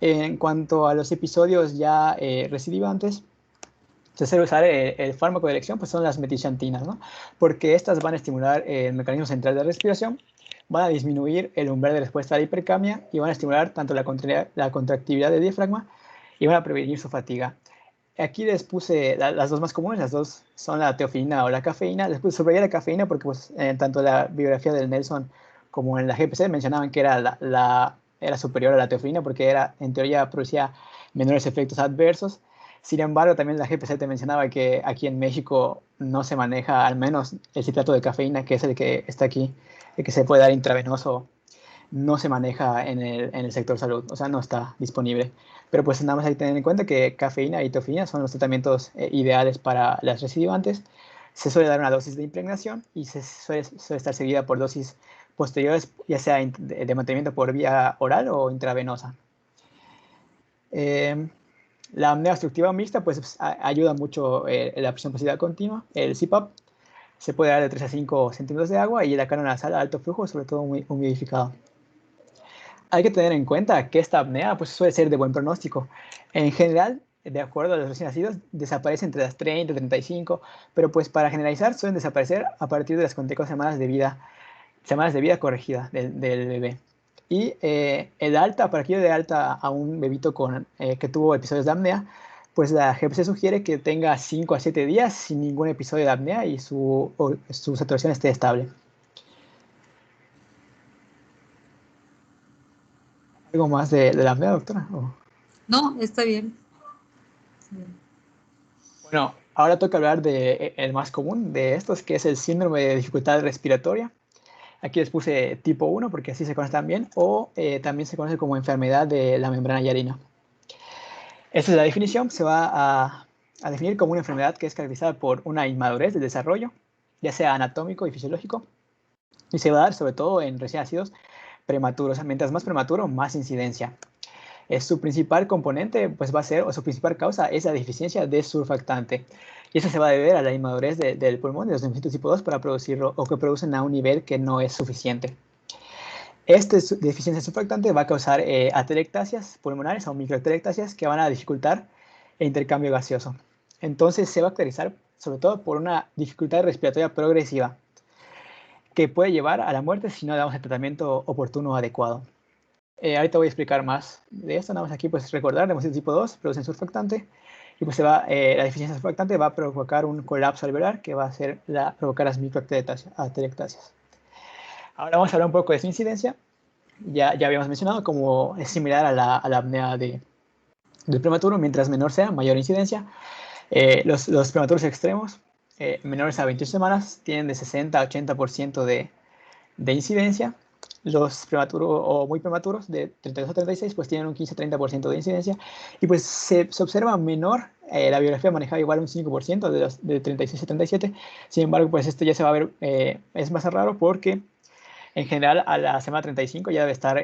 En cuanto a los episodios ya recidivantes, se suele usar el fármaco de elección, pues son las metilxantinas, ¿no? Porque estas van a estimular el mecanismo central de respiración, van a disminuir el umbral de respuesta a la hipercamia y van a estimular tanto la contractividad del diafragma y van a prevenir su fatiga. Aquí les puse las dos más comunes, las dos son la teofilina o la cafeína. Les puse subrayar la cafeína porque pues, tanto la biografía del Nelson como en la GPC mencionaban que era superior a la teofilina porque en teoría producía menores efectos adversos. Sin embargo, también la GPC te mencionaba que aquí en México no se maneja al menos el citrato de cafeína, que es el que está aquí, el que se puede dar intravenoso, no se maneja en el sector salud, o sea, no está disponible. Pero pues nada más hay que tener en cuenta que cafeína y teofilina son los tratamientos ideales para las recidivantes, Se suele dar una dosis de impregnación y suele estar seguida por dosis posteriores, ya sea de mantenimiento por vía oral o intravenosa. La apnea obstructiva mixta pues ayuda mucho la presión positiva continua, el CPAP. Se puede dar de 3 a 5 centímetros de agua y la cámara nasal a alto flujo, sobre todo muy humidificado. Hay que tener en cuenta que esta apnea pues, suele ser de buen pronóstico. En general, de acuerdo a los recién nacidos, desaparece entre las 30 y 35, pero pues para generalizar suelen desaparecer a partir de las 44 semanas de vida corregida del bebé. Y el alta, para que yo dé alta a un bebito que tuvo episodios de apnea, pues la GPC sugiere que tenga 5 a 7 días sin ningún episodio de apnea y su saturación esté estable. ¿Algo más de la apnea, doctora? No, está bien. Bueno, ahora toca hablar del más común de estos, que es el síndrome de dificultad respiratoria. Aquí les puse tipo 1 porque así se conoce también, o también se conoce como enfermedad de la membrana hialina. Esta es la definición. Se va a definir como una enfermedad que es caracterizada por una inmadurez del desarrollo, ya sea anatómico y fisiológico, y se va a dar sobre todo en recién nacidos prematuros. Mientras más prematuro, más incidencia. Su principal componente pues va a ser, o su principal causa es la deficiencia de surfactante. Y eso se va a deber a la inmadurez del pulmón de los linfocitos tipo 2 para producirlo, o que producen a un nivel que no es suficiente. Esta deficiencia surfactante va a causar atelectasias pulmonares o microatelectasias que van a dificultar el intercambio gaseoso. Entonces se va a caracterizar sobre todo por una dificultad respiratoria progresiva que puede llevar a la muerte si no damos el tratamiento oportuno o adecuado. Ahorita voy a explicar más de esto, nada más aquí pues recordar, linfocitos tipo 2 producen surfactante y pues la deficiencia surfactante va a provocar un colapso alveolar que va a provocar las microatelectasias. Ahora vamos a hablar un poco de su incidencia. Ya habíamos mencionado como es similar a la apnea del prematuro, mientras menor sea, mayor incidencia. Los prematuros extremos, menores a 28 semanas, tienen de 60 a 80% de incidencia. Los prematuros o muy prematuros, de 32 a 36, pues tienen un 15-30% de incidencia. Y pues se observa menor, la biografía manejaba igual un 5% de los de 36 a 37. Sin embargo, pues esto ya se va a ver, es más raro porque en general a la semana 35 ya debe estar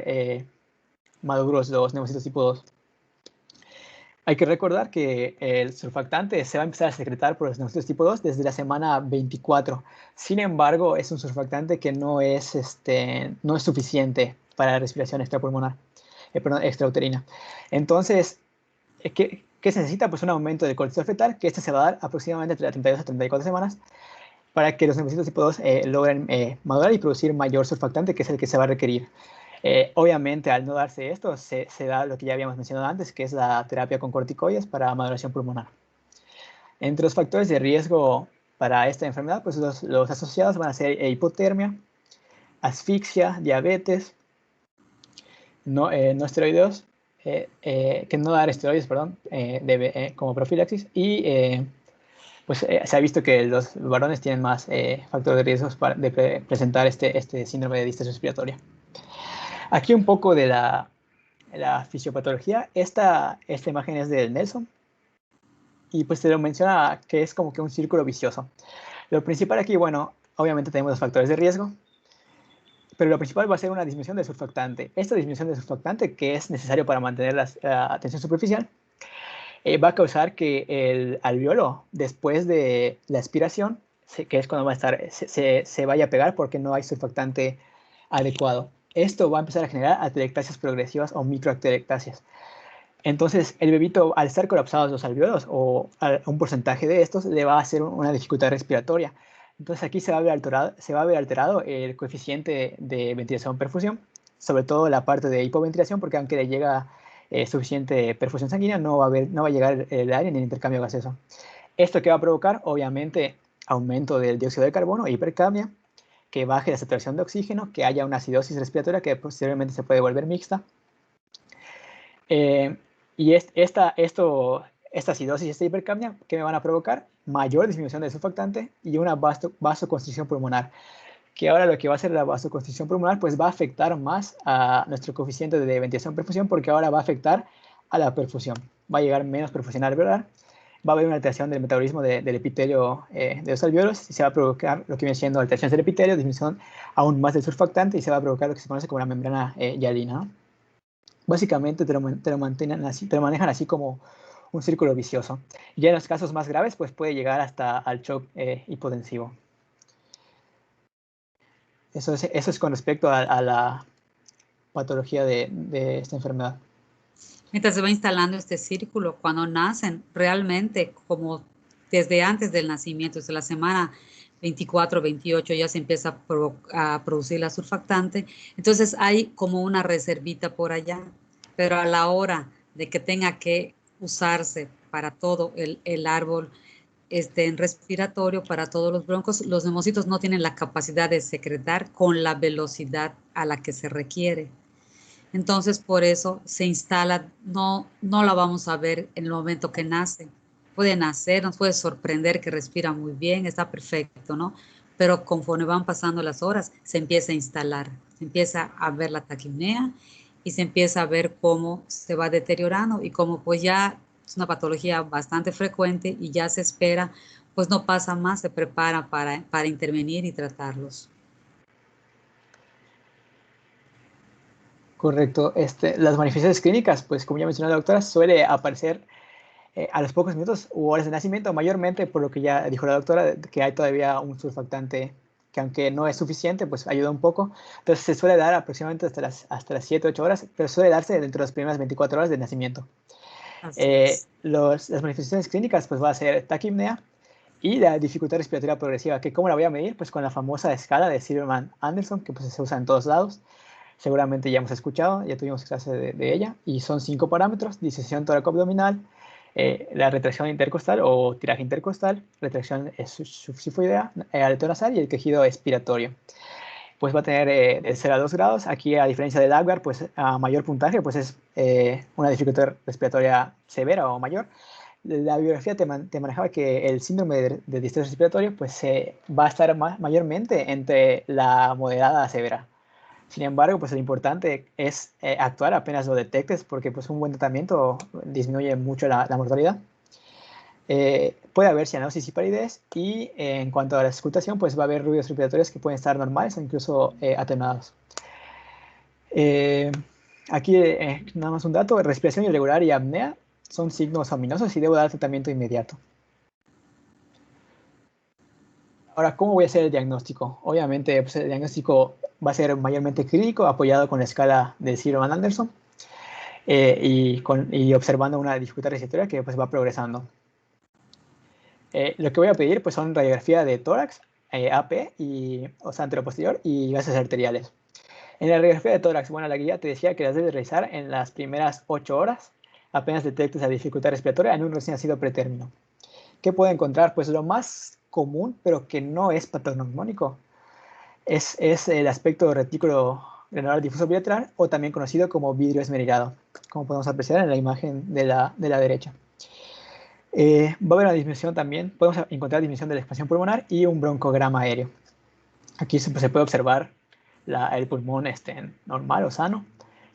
maduros los neumocitos tipo 2. Hay que recordar que el surfactante se va a empezar a secretar por los neumocitos tipo 2 desde la semana 24. Sin embargo, es un surfactante que no es suficiente para la respiración extrapulmonar, extrauterina. Entonces, ¿qué se necesita? Pues un aumento del cortisol fetal, que este se va a dar aproximadamente entre las 32 a 34 semanas, para que los neumocitos tipo 2 logren madurar y producir mayor surfactante, que es el que se va a requerir. Obviamente, al no darse esto, se da lo que ya habíamos mencionado antes, que es la terapia con corticoides para maduración pulmonar. Entre los factores de riesgo para esta enfermedad, pues los asociados van a ser hipotermia, asfixia, diabetes, no esteroideos, que no dar esteroides, perdón, como profilaxis, y pues se ha visto que los varones tienen más factores de riesgo de presentar este síndrome de distrés respiratoria. Aquí un poco de la fisiopatología. Esta imagen es del Nelson y pues se lo menciona que es como que un círculo vicioso. Lo principal aquí, bueno, obviamente tenemos los factores de riesgo, pero lo principal va a ser una disminución del surfactante. Esta disminución del surfactante, que es necesario para mantener la tensión superficial, va a causar que el alveolo, después de la expiración, que es cuando va a estar, se vaya a pegar porque no hay surfactante adecuado. Esto va a empezar a generar atelectasias progresivas o microatelectasias. Entonces, el bebito, al estar colapsados los alveolos o un porcentaje de estos, le va a hacer una dificultad respiratoria. Entonces, aquí se va a ver alterado el coeficiente de ventilación-perfusión, sobre todo la parte de hipoventilación, porque aunque le llega suficiente perfusión sanguínea, no va a llegar el aire ni el intercambio gaseoso. ¿Esto qué va a provocar? Obviamente, aumento del dióxido de carbono, hipercapnia, que baje la saturación de oxígeno, que haya una acidosis respiratoria que posteriormente se puede volver mixta. Y esta acidosis y esta hipercapnia, ¿qué me van a provocar? Mayor disminución del surfactante y una vasoconstricción pulmonar. Que ahora lo que va a hacer la vasoconstricción pulmonar, pues va a afectar más a nuestro coeficiente de ventilación-perfusión, porque ahora va a afectar a la perfusión. Va a llegar menos perfusión alveolar. va a haber una alteración del metabolismo del epitelio de los alvéolos y se va a provocar lo que viene siendo alteraciones del epitelio, disminución aún más del surfactante y se va a provocar lo que se conoce como la membrana hialina, ¿no? Básicamente te lo manejan así como un círculo vicioso. Ya en los casos más graves, pues puede llegar hasta al shock hipotensivo. Eso es con respecto a la patología de esta enfermedad. Mientras se va instalando este círculo, cuando nacen, realmente como desde antes del nacimiento, desde la semana 24, 28, ya se empieza a producir la surfactante. Entonces hay como una reservita por allá, pero a la hora de que tenga que usarse para todo el árbol en respiratorio, para todos los broncos, los neumocitos no tienen la capacidad de secretar con la velocidad a la que se requiere. Entonces, por eso se instala, no la vamos a ver en el momento que nace. Puede nacer, nos puede sorprender que respira muy bien, está perfecto, ¿no? Pero conforme van pasando las horas, se empieza a instalar, se empieza a ver la taquipnea y se empieza a ver cómo se va deteriorando y cómo pues ya es una patología bastante frecuente y ya se espera, pues no pasa más, se prepara para intervenir y tratarlos. Correcto. Las manifestaciones clínicas, pues como ya mencionó la doctora, suele aparecer a los pocos minutos u horas de nacimiento, mayormente por lo que ya dijo la doctora, que hay todavía un surfactante que aunque no es suficiente, pues ayuda un poco. Entonces se suele dar aproximadamente hasta las 7, 8 horas, pero suele darse dentro de las primeras 24 horas de nacimiento. Así es. Las manifestaciones clínicas pues va a ser taquipnea y la dificultad respiratoria progresiva, que ¿cómo la voy a medir? Pues con la famosa escala de Silverman-Anderson, que pues se usa en todos lados. Seguramente ya hemos escuchado, ya tuvimos clase de ella, y son 5 parámetros: disección tóraco-abdominal, la retracción intercostal o tiraje intercostal, retracción subsifoidea, aleteo nasal y el quejido expiratorio. Pues va a tener de 0 a 2 grados. Aquí, a diferencia del Apgar, pues a mayor puntaje, pues es una dificultad respiratoria severa o mayor. La bibliografía te manejaba que el síndrome de distrés respiratorio pues va a estar mayormente entre la moderada a severa. Sin embargo, pues lo importante es actuar apenas lo detectes, porque pues un buen tratamiento disminuye mucho la mortalidad. Puede haber cianosis y palidez, y en cuanto a la auscultación, pues va a haber ruidos respiratorios que pueden estar normales o incluso atenuados. Aquí nada más un dato: respiración irregular y apnea son signos ominosos y debo dar tratamiento inmediato. Ahora, ¿cómo voy a hacer el diagnóstico? Obviamente, pues el diagnóstico va a ser mayormente clínico, apoyado con la escala de Silverman-Anderson y observando una dificultad respiratoria que pues va progresando. Lo que voy a pedir pues son radiografía de tórax, AP, o sea, anteroposterior, y gases arteriales. En la radiografía de tórax, bueno, la guía te decía que las debes realizar en las primeras 8 horas, apenas detectes la dificultad respiratoria en un recién nacido pretérmino. ¿Qué puedo encontrar? Pues lo más común, pero que no es patognomónico, es el aspecto retículo granular difuso bilateral, o también conocido como vidrio esmerilado, como podemos apreciar en la imagen de la derecha. Va a haber una disminución también, podemos encontrar disminución de la expansión pulmonar y un broncograma aéreo. Aquí se puede observar el pulmón normal o sano,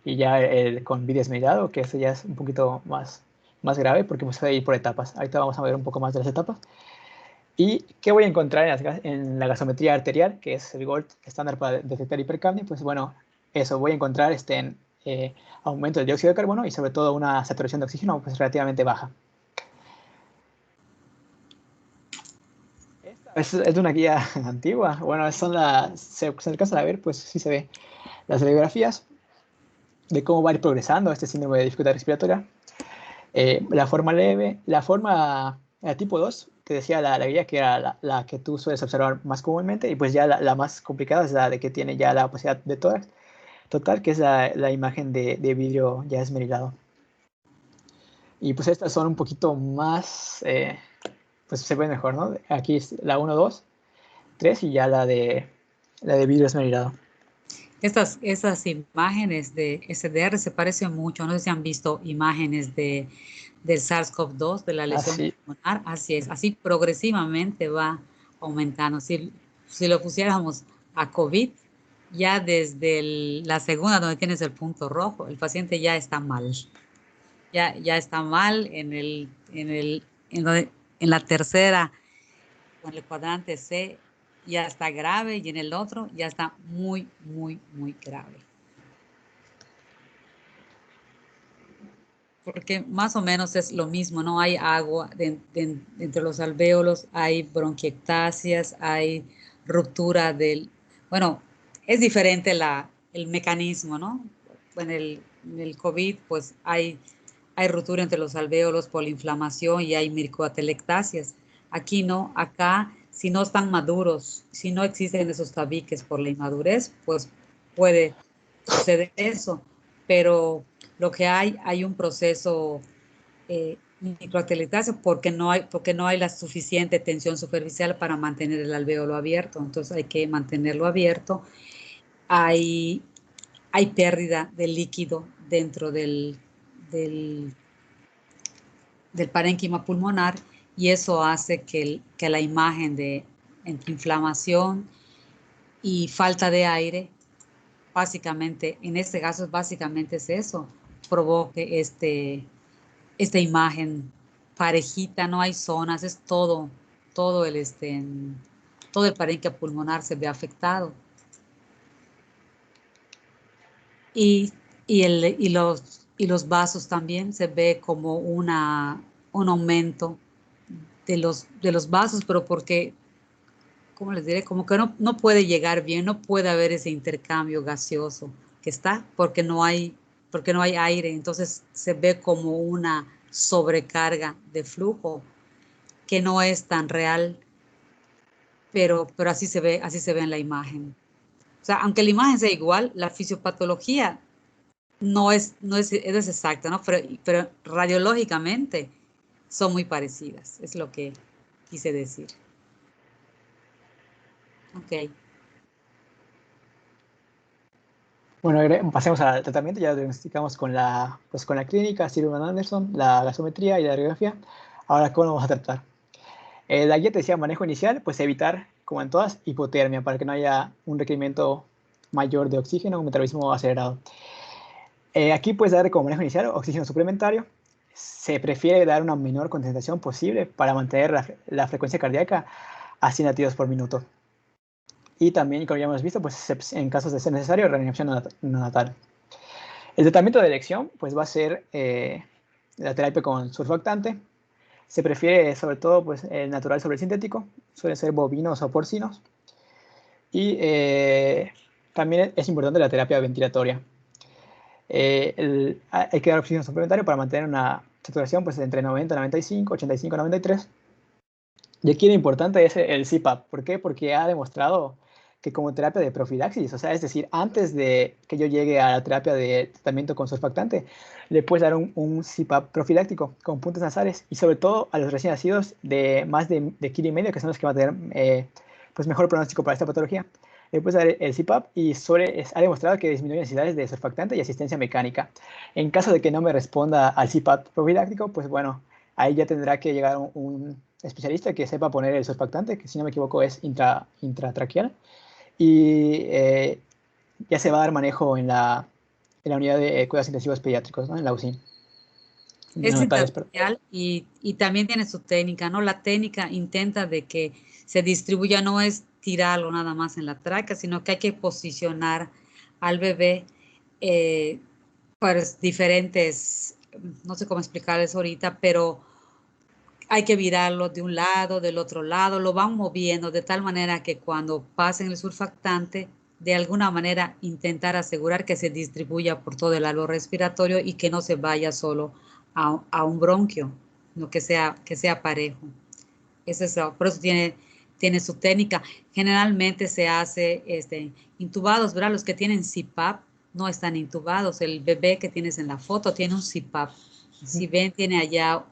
y ya con vidrio esmerilado, que eso ya es un poquito más grave, porque pues puede ir por etapas. Ahorita vamos a ver un poco más de las etapas. ¿Y qué voy a encontrar en la gasometría arterial, que es el gold estándar para detectar hipercapnia? Pues bueno, eso, voy a encontrar aumento del dióxido de carbono y sobre todo una saturación de oxígeno pues relativamente baja. Esta es de una guía antigua. Bueno, se alcanza a ver, pues sí se ve las radiografías de cómo va a ir progresando este síndrome de dificultad respiratoria. La forma leve, la tipo 2, te decía la guía que era la que tú sueles observar más comúnmente, y pues ya la más complicada es la de que tiene ya la opacidad de tórax total, que es la imagen de vidrio ya esmerilado. Y pues estas son un poquito más, pues se ven mejor, ¿no? Aquí es la 1, 2, 3 y ya la de vidrio esmerilado. Esas imágenes de SDR se parecen mucho. No sé si han visto imágenes del SARS-CoV-2, de la lesión Así, pulmonar. Así es, así progresivamente va aumentando. Si lo pusiéramos a COVID, ya desde la segunda, donde tienes el punto rojo, el paciente ya está mal. Ya está mal en el en la tercera, con el cuadrante C, ya está grave y en el otro ya está muy, muy, muy grave. Porque más o menos es lo mismo, ¿no? Hay agua entre los alvéolos, hay bronquiectasias, hay ruptura del... Bueno, es diferente el mecanismo, ¿no? En el COVID, pues hay ruptura entre los alvéolos por la inflamación y hay mircoatelectasias. Aquí no, acá si no están maduros, si no existen esos tabiques por la inmadurez, pues puede suceder eso, pero lo que hay un proceso microatelectasia porque no hay la suficiente tensión superficial para mantener el alvéolo abierto, entonces hay que mantenerlo abierto. Hay, hay pérdida de líquido dentro del, del parénquima pulmonar y eso hace que la imagen de entre inflamación y falta de aire, básicamente, en este caso básicamente es eso, provoque esta imagen parejita, no hay zonas, es todo el parénquima pulmonar se ve afectado. Y, y los vasos también se ve como un aumento de los vasos, pero porque, ¿cómo les diré? Como que no puede llegar bien, no puede haber ese intercambio gaseoso que está porque no hay aire, entonces se ve como una sobrecarga de flujo que no es tan real, pero así se ve en la imagen. O sea, aunque la imagen sea igual, la fisiopatología es exacta, ¿no? Pero radiológicamente son muy parecidas, es lo que quise decir. Ok. Bueno, pasemos al tratamiento. Ya lo diagnosticamos con la clínica, Silverman Anderson, la gasometría y la radiografía. Ahora, ¿cómo lo vamos a tratar? La guía te decía manejo inicial, pues evitar, como en todas, hipotermia para que no haya un requerimiento mayor de oxígeno, un metabolismo acelerado. Aquí puedes dar como manejo inicial oxígeno suplementario. Se prefiere dar una menor concentración posible para mantener la frecuencia cardíaca a 100 latidos por minuto. Y también, como ya hemos visto, pues en casos de ser necesario, reanimación neonatal. El tratamiento de elección pues va a ser la terapia con surfactante. Se prefiere sobre todo pues, el natural sobre el sintético, suelen ser bovinos o porcinos. Y también es importante la terapia ventilatoria. Hay que dar oxígeno suplementario para mantener una saturación pues, entre 90 y 95, 85 93. Y aquí lo importante es el CPAP. ¿Por qué? Porque ha demostrado que como terapia de profilaxis, o sea, es decir, antes de que yo llegue a la terapia de tratamiento con surfactante, le puedes dar un CPAP profiláctico con puntos nasales y sobre todo a los recién nacidos de más de kilo y medio, que son los que van a tener pues mejor pronóstico para esta patología. Le puedes dar el CPAP y ha demostrado que disminuye necesidades de surfactante y asistencia mecánica. En caso de que no me responda al CPAP profiláctico, pues bueno, ahí ya tendrá que llegar un especialista que sepa poner el surfactante, que si no me equivoco es intratraqueal, y ya se va a dar manejo en la unidad de cuidados intensivos pediátricos, ¿no? En la UCI. Es Neonatales, pero... interfacial y también tiene su técnica, ¿no? La técnica intenta de que se distribuya, no es tirarlo nada más en la tráquea, sino que hay que posicionar al bebé eh, para diferentes, no sé cómo explicarles ahorita, pero hay que virarlo de un lado, del otro lado, lo van moviendo de tal manera que cuando pasen el surfactante, de alguna manera intentar asegurar que se distribuya por todo el halo respiratorio y que no se vaya solo a un bronquio, no que sea parejo. Por eso tiene su técnica. Generalmente se hace intubados, ¿verdad? Los que tienen CPAP no están intubados. El bebé que tienes en la foto tiene un CPAP. Si ven, tiene allá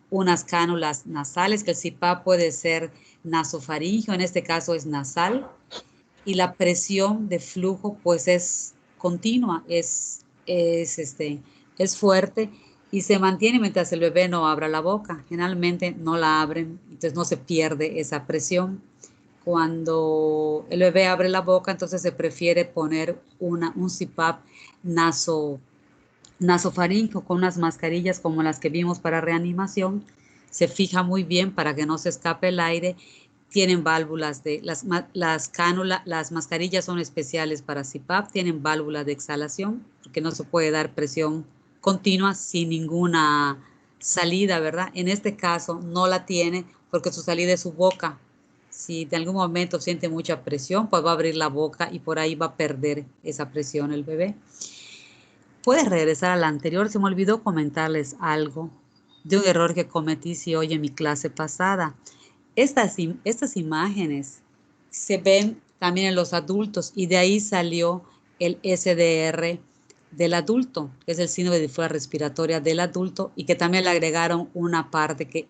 unas cánulas nasales, que el CPAP puede ser nasofaringeo, en este caso es nasal, y la presión de flujo pues es continua, es fuerte y se mantiene mientras el bebé no abra la boca. Generalmente no la abren, entonces no se pierde esa presión. Cuando el bebé abre la boca, entonces se prefiere poner un CPAP nasofaríngeo con unas mascarillas como las que vimos para reanimación, se fija muy bien para que no se escape el aire. Tienen válvulas las cánulas, las mascarillas son especiales para CPAP, tienen válvulas de exhalación, porque no se puede dar presión continua sin ninguna salida, ¿verdad? En este caso no la tiene porque su salida es su boca. Si de algún momento siente mucha presión, pues va a abrir la boca y por ahí va a perder esa presión el bebé. Puedes regresar a la anterior, se me olvidó comentarles algo de un error que cometí si hoy en mi clase pasada. Estas imágenes se ven también en los adultos y de ahí salió el SDR del adulto, que es el síndrome de dificultad respiratoria del adulto y que también le agregaron una parte que,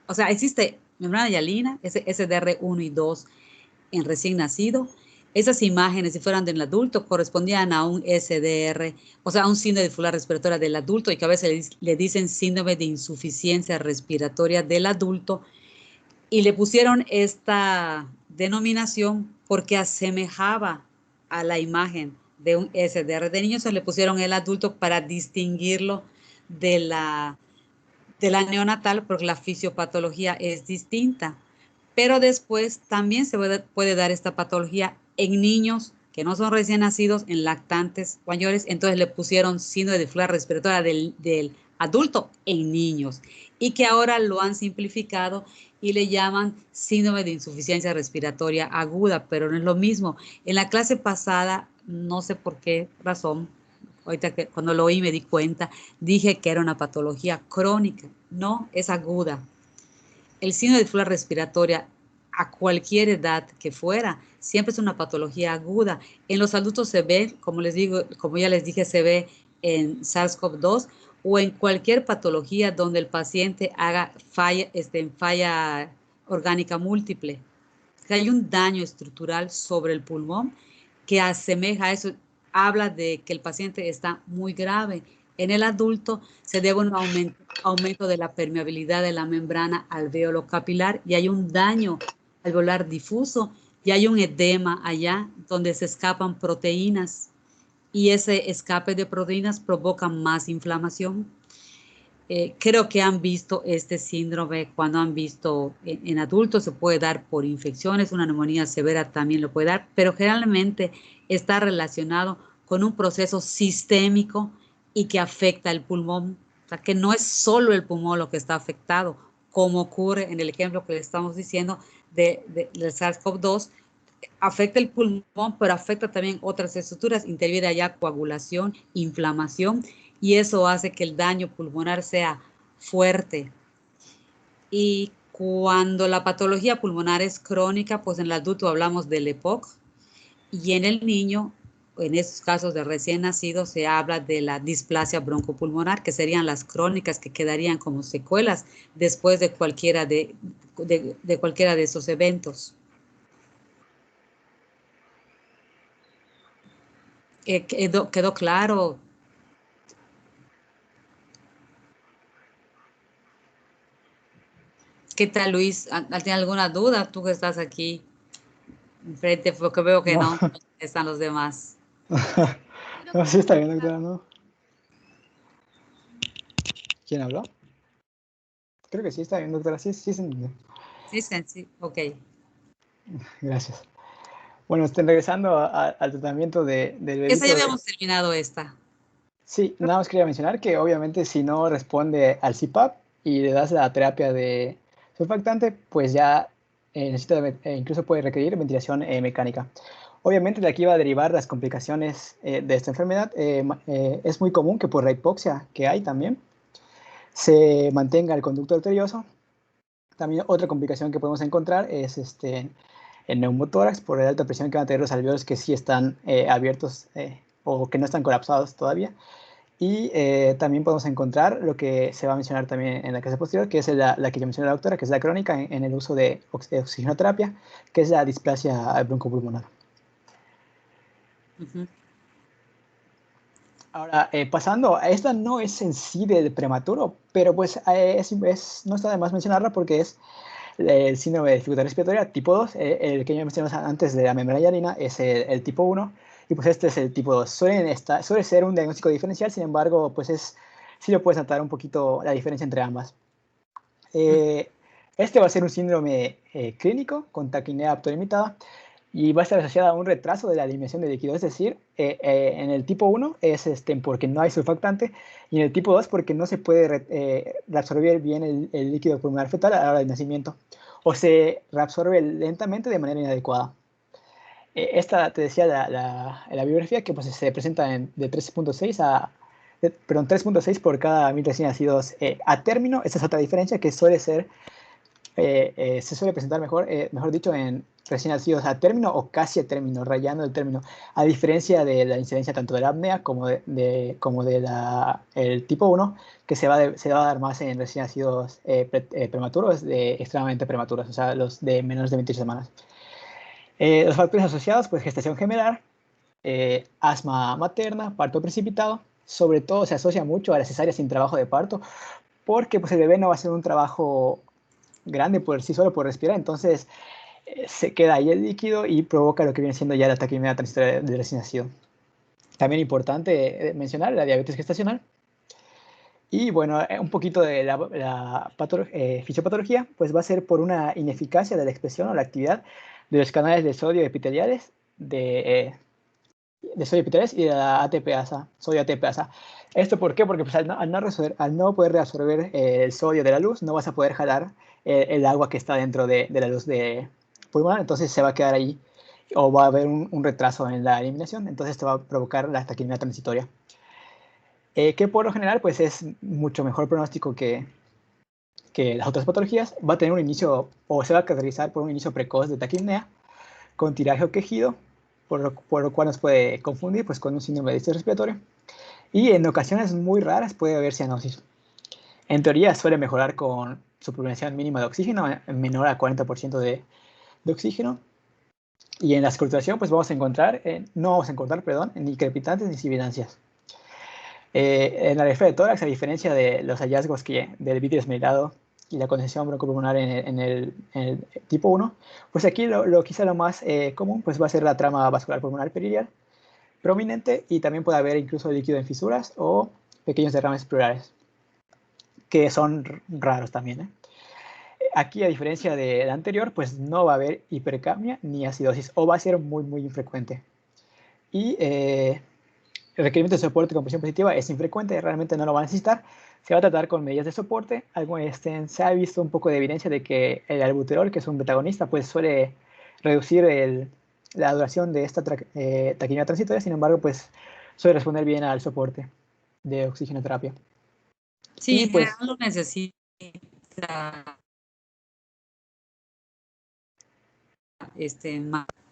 o sea, existe membrana hialina, SDR1 y 2 en recién nacido. Esas imágenes, si fueran del adulto, correspondían a un SDR, o sea, a un síndrome de dificultad respiratoria del adulto y que a veces le dicen síndrome de insuficiencia respiratoria del adulto, y le pusieron esta denominación porque asemejaba a la imagen de un SDR de niños, se le pusieron el adulto para distinguirlo de la neonatal, porque la fisiopatología es distinta. Pero después también se puede dar esta patología en niños que no son recién nacidos, en lactantes mayores, entonces le pusieron síndrome de dificultad respiratoria del adulto en niños y que ahora lo han simplificado y le llaman síndrome de insuficiencia respiratoria aguda, pero no es lo mismo. En la clase pasada, no sé por qué razón, ahorita que cuando lo oí me di cuenta, dije que era una patología crónica, no, es aguda. El síndrome de dificultad respiratoria a cualquier edad que fuera, siempre es una patología aguda. En los adultos se ve, como les digo, como ya les dije, se ve en SARS-CoV-2 o en cualquier patología donde el paciente haga falla orgánica múltiple. Hay un daño estructural sobre el pulmón que asemeja a eso, habla de que el paciente está muy grave. En el adulto se debe a un aumento de la permeabilidad de la membrana alveolo-capilar y hay un daño alveolar difuso y hay un edema allá donde se escapan proteínas y ese escape de proteínas provoca más inflamación. Creo que han visto este síndrome cuando han visto en adultos, se puede dar por infecciones, una neumonía severa también lo puede dar, pero generalmente está relacionado con un proceso sistémico y que afecta el pulmón, o sea, que no es solo el pulmón lo que está afectado, como ocurre en el ejemplo que le estamos diciendo del SARS-CoV-2, afecta el pulmón, pero afecta también otras estructuras, interviene allá coagulación, inflamación, y eso hace que el daño pulmonar sea fuerte. Y cuando la patología pulmonar es crónica, pues en el adulto hablamos del EPOC, y en el niño, en estos casos de recién nacido, se habla de la displasia broncopulmonar, que serían las crónicas que quedarían como secuelas después de cualquiera de cualquiera de esos eventos. ¿Quedó claro? ¿Qué tal, Luis? ¿Tienes alguna duda? Tú que estás aquí enfrente, porque veo que No, no, están los demás. no, sí está bien, doctora, ¿no? ¿Quién habló? Creo que sí está bien, doctora, sí, sí, sí. Sí, sí, ok. Gracias. Bueno, regresando al tratamiento del Esa ya bebito de... habíamos terminado esta. Sí, nada más quería mencionar que obviamente si no responde al CPAP y le das la terapia de surfactante, pues ya necesita, incluso puede requerir ventilación mecánica. Obviamente de aquí va a derivar las complicaciones de esta enfermedad. Es muy común que por la hipoxia que hay también se mantenga el conducto arterioso. También otra complicación que podemos encontrar es el neumotórax por la alta presión que van a tener los alveolos que sí están abiertos o que no están colapsados todavía. Y también podemos encontrar lo que se va a mencionar también en la clase posterior, que es la que ya mencionó la doctora, que es la crónica en el uso de oxigenoterapia, que es la displasia broncopulmonar. Ahora, pasando, esta no es en sí del prematuro, pero pues no está de más mencionarla porque es el síndrome de dificultad respiratoria tipo 2, el que ya mencionamos antes de la membrana hialina, es el tipo 1, y pues este es el tipo 2. Suele ser un diagnóstico diferencial, sin embargo, pues sí lo puedes notar un poquito la diferencia entre ambas. Este va a ser un síndrome clínico con taquipnea autolimitada y va a estar asociada a un retraso de la eliminación de líquido. Es decir, en el tipo 1 es porque no hay surfactante y en el tipo 2 porque no se puede reabsorber bien el líquido pulmonar fetal a la hora del nacimiento o se reabsorbe lentamente de manera inadecuada. Esta, te decía la biografía, que pues, se presenta de 3.6 perdón, 3.6 por cada 1000 recién nacidos a término. Esta es otra diferencia que suele ser, se suele presentar mejor dicho, en recién nacidos a término o casi a término, rayando el término, a diferencia de la incidencia tanto de la apnea como el tipo 1, que se va a dar más en recién nacidos prematuros, extremadamente prematuros, o sea, los de menos de 28 semanas. Los factores asociados, pues gestación gemelar, asma materna, parto precipitado. Sobre todo se asocia mucho a la cesárea sin trabajo de parto, porque pues, el bebé no va a hacer un trabajo grande por sí solo por respirar, entonces se queda ahí el líquido y provoca lo que viene siendo ya la taquipnea transitoria del recién nacido. También importante mencionar la diabetes gestacional. Y bueno, un poquito de la fisiopatología, pues va a ser por una ineficacia de la expresión o la actividad de los canales de sodio epiteliales de sodio epiteliales y de la ATPasa, sodio ATPasa. ¿Esto por qué? Porque pues, al no poder reabsorber el sodio de la luz, no vas a poder jalar el agua que está dentro de la luz pulmonar, entonces se va a quedar ahí o va a haber un retraso en la eliminación, entonces esto va a provocar la taquipnea transitoria. Que por lo general pues es mucho mejor pronóstico que las otras patologías. Va a tener un inicio, o se va a caracterizar por un inicio precoz de taquipnea, con tiraje o quejido, por lo cual nos puede confundir pues, con un síndrome de distrés respiratorio. Y en ocasiones muy raras puede haber cianosis. En teoría suele mejorar con suplementación mínima de oxígeno, menor a 40% de oxígeno. Y en la auscultación pues vamos a encontrar, no vamos a encontrar, perdón, ni crepitantes ni sibilancias. En la esfera de tórax, a diferencia de los hallazgos del vidrio esmerilado y la condensación broncopulmonar en el tipo 1, pues aquí quizá lo más común pues va a ser la trama vascular pulmonar periliar prominente y también puede haber incluso líquido en fisuras o pequeños derrames pleurales, que son raros también. Aquí, a diferencia del anterior, pues no va a haber hipercapnia ni acidosis o va a ser muy, muy infrecuente. Y el requerimiento de soporte con presión positiva es infrecuente, realmente no lo va a necesitar. Se va a tratar con medidas de soporte. Se ha visto un poco de evidencia de que el albuterol, que es un protagonista, pues suele reducir la duración de esta taquipnea transitoria. Sin embargo, pues suele responder bien al soporte de oxigenoterapia. Sí, Y en pues, general lo necesita,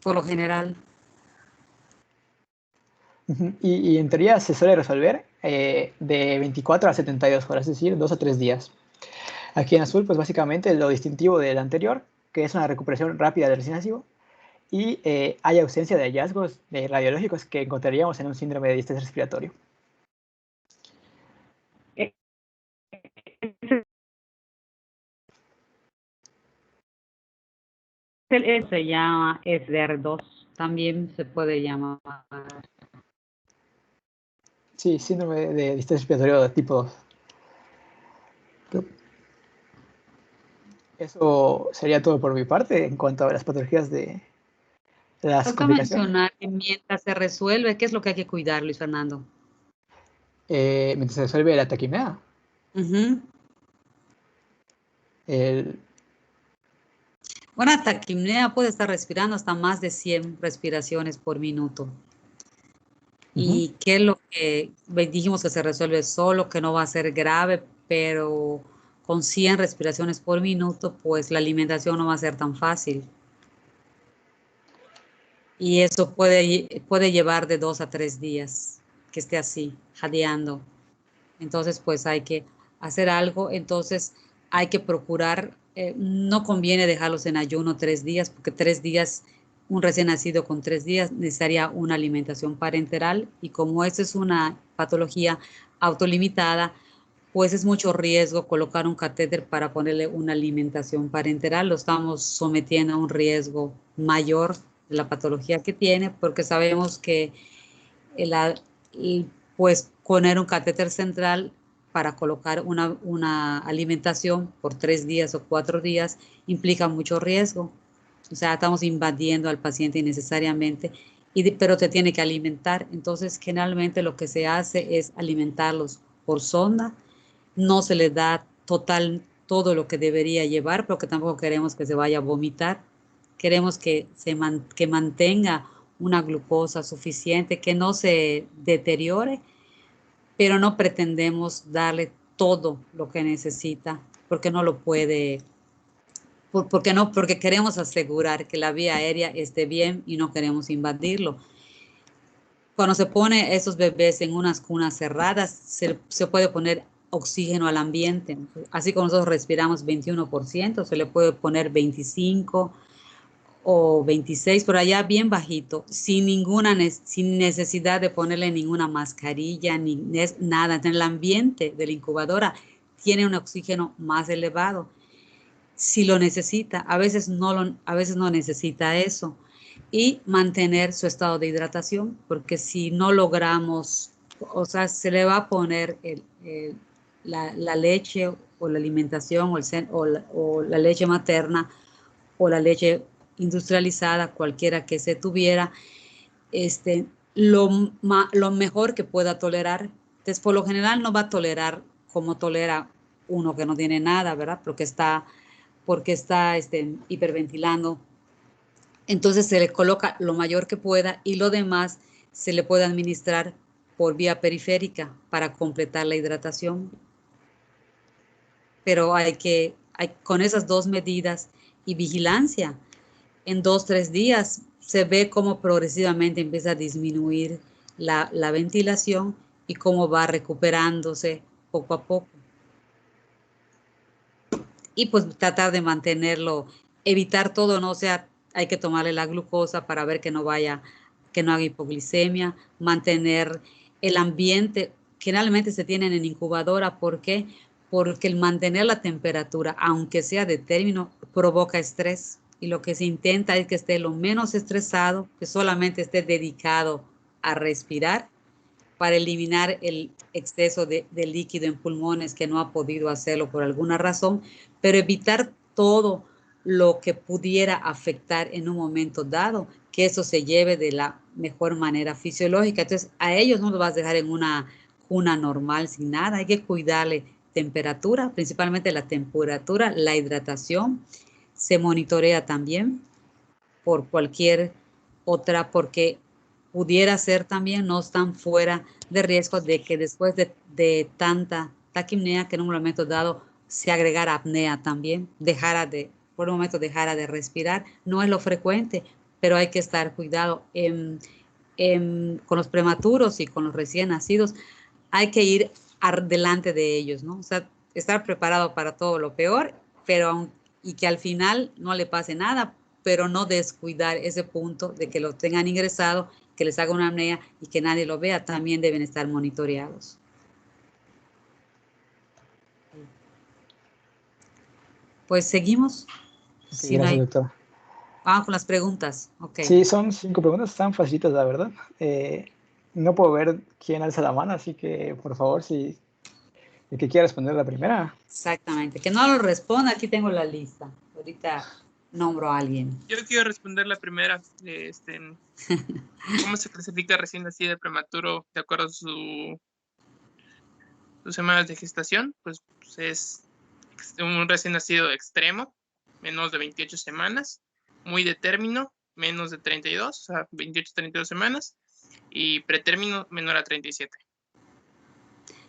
por lo general. y en teoría se suele resolver de 24 a 72 horas, es decir, 2 a 3 días. Aquí en azul, pues básicamente lo distintivo del anterior, que es una recuperación rápida del recién nacido, y hay ausencia de hallazgos radiológicos que encontraríamos en un síndrome de distrés respiratorio. Se llama SDR2, también se puede llamar. Sí, síndrome de distrés respiratorio tipo 2. Eso sería todo por mi parte en cuanto a las patologías de las Toca complicaciones. mencionar que mientras se resuelve, ¿qué es lo que hay que cuidar, Luis Fernando? Mientras se resuelve la taquipnea, el, Una taquipnea puede estar respirando hasta más de 100 respiraciones por minuto. ¿Y qué es lo que dijimos que se resuelve solo, que no va a ser grave, pero con 100 respiraciones por minuto, pues la alimentación no va a ser tan fácil? Y eso puede llevar de 2 a 3 días que esté así, jadeando. Entonces, pues hay que hacer algo. Entonces, hay que procurar, no conviene dejarlos en ayuno 3 días, porque 3 días, un recién nacido con 3 días necesitaría una alimentación parenteral. Y como esta es una patología autolimitada, pues es mucho riesgo colocar un catéter para ponerle una alimentación parenteral. Lo estamos sometiendo a un riesgo mayor de la patología que tiene, porque sabemos que pues poner un catéter central para colocar una alimentación por 3 días o 4 días implica mucho riesgo. O sea, estamos invadiendo al paciente innecesariamente, pero te tiene que alimentar. Entonces, generalmente lo que se hace es alimentarlos por sonda. No se les da todo lo que debería llevar, porque tampoco queremos que se vaya a vomitar. Queremos que mantenga una glucosa suficiente, que no se deteriore, pero no pretendemos darle todo lo que necesita, porque no lo puede, porque no, porque queremos asegurar que la vía aérea esté bien y no queremos invadirlo. Cuando se pone esos bebés en unas cunas cerradas, se puede poner oxígeno al ambiente. Así como nosotros respiramos 21%, se le puede poner 25 o 26 por allá bien bajito, sin necesidad de ponerle ninguna mascarilla ni nada. En el ambiente de la incubadora tiene un oxígeno más elevado. Si lo necesita, a veces no necesita eso. Y mantener su estado de hidratación, porque si no logramos, o sea, se le va a poner la leche o la alimentación o la leche materna o la leche industrializada, cualquiera que se tuviera, lo mejor que pueda tolerar. Entonces, por lo general no va a tolerar como tolera uno que no tiene nada, ¿verdad? Porque está hiperventilando. Entonces se le coloca lo mayor que pueda y lo demás se le puede administrar por vía periférica para completar la hidratación. Pero con esas dos medidas y vigilancia, en 2, 3 días se ve cómo progresivamente empieza a disminuir la ventilación y cómo va recuperándose poco a poco. Y pues tratar de mantenerlo, evitar todo, ¿no? O sea, hay que tomarle la glucosa para ver que no haga hipoglicemia, mantener el ambiente, generalmente se tienen en incubadora, ¿por qué? Porque el mantener la temperatura, aunque sea de término, provoca estrés. Y lo que se intenta es que esté lo menos estresado, que solamente esté dedicado a respirar para eliminar el exceso de líquido en pulmones que no ha podido hacerlo por alguna razón, pero evitar todo lo que pudiera afectar en un momento dado, que eso se lleve de la mejor manera fisiológica. Entonces, a ellos no los vas a dejar en una cuna normal sin nada, hay que cuidarle temperatura, principalmente la temperatura, la hidratación, se monitorea también por cualquier otra, porque pudiera ser también, no están fuera de riesgo de que después de tanta taquipnea que en un momento dado se agregara apnea también, por un momento dejara de respirar. No es lo frecuente, pero hay que estar cuidado. Con los prematuros y con los recién nacidos, hay que ir delante de ellos, ¿no? O sea, estar preparado para todo lo peor, y que al final no le pase nada, pero no descuidar ese punto de que lo tengan ingresado, que les haga una apnea y que nadie lo vea. También deben estar monitoreados. Pues seguimos. Ok, Si no gracias, hay, doctor. vamos con las preguntas. Ok. Sí, son 5 preguntas, están facilitas, la verdad. No puedo ver quién alza la mano, así que por favor, si el que quiera responder la primera. Exactamente. Que no lo responda, aquí tengo la lista. Ahorita nombro a alguien. Yo quiero responder la primera. ¿Cómo se clasifica recién nacido prematuro de acuerdo a sus semanas de gestación? Pues es un recién nacido extremo, menos de 28 semanas, muy de término, menos de 32, o sea, 28, 32 semanas, y pretérmino menor a 37.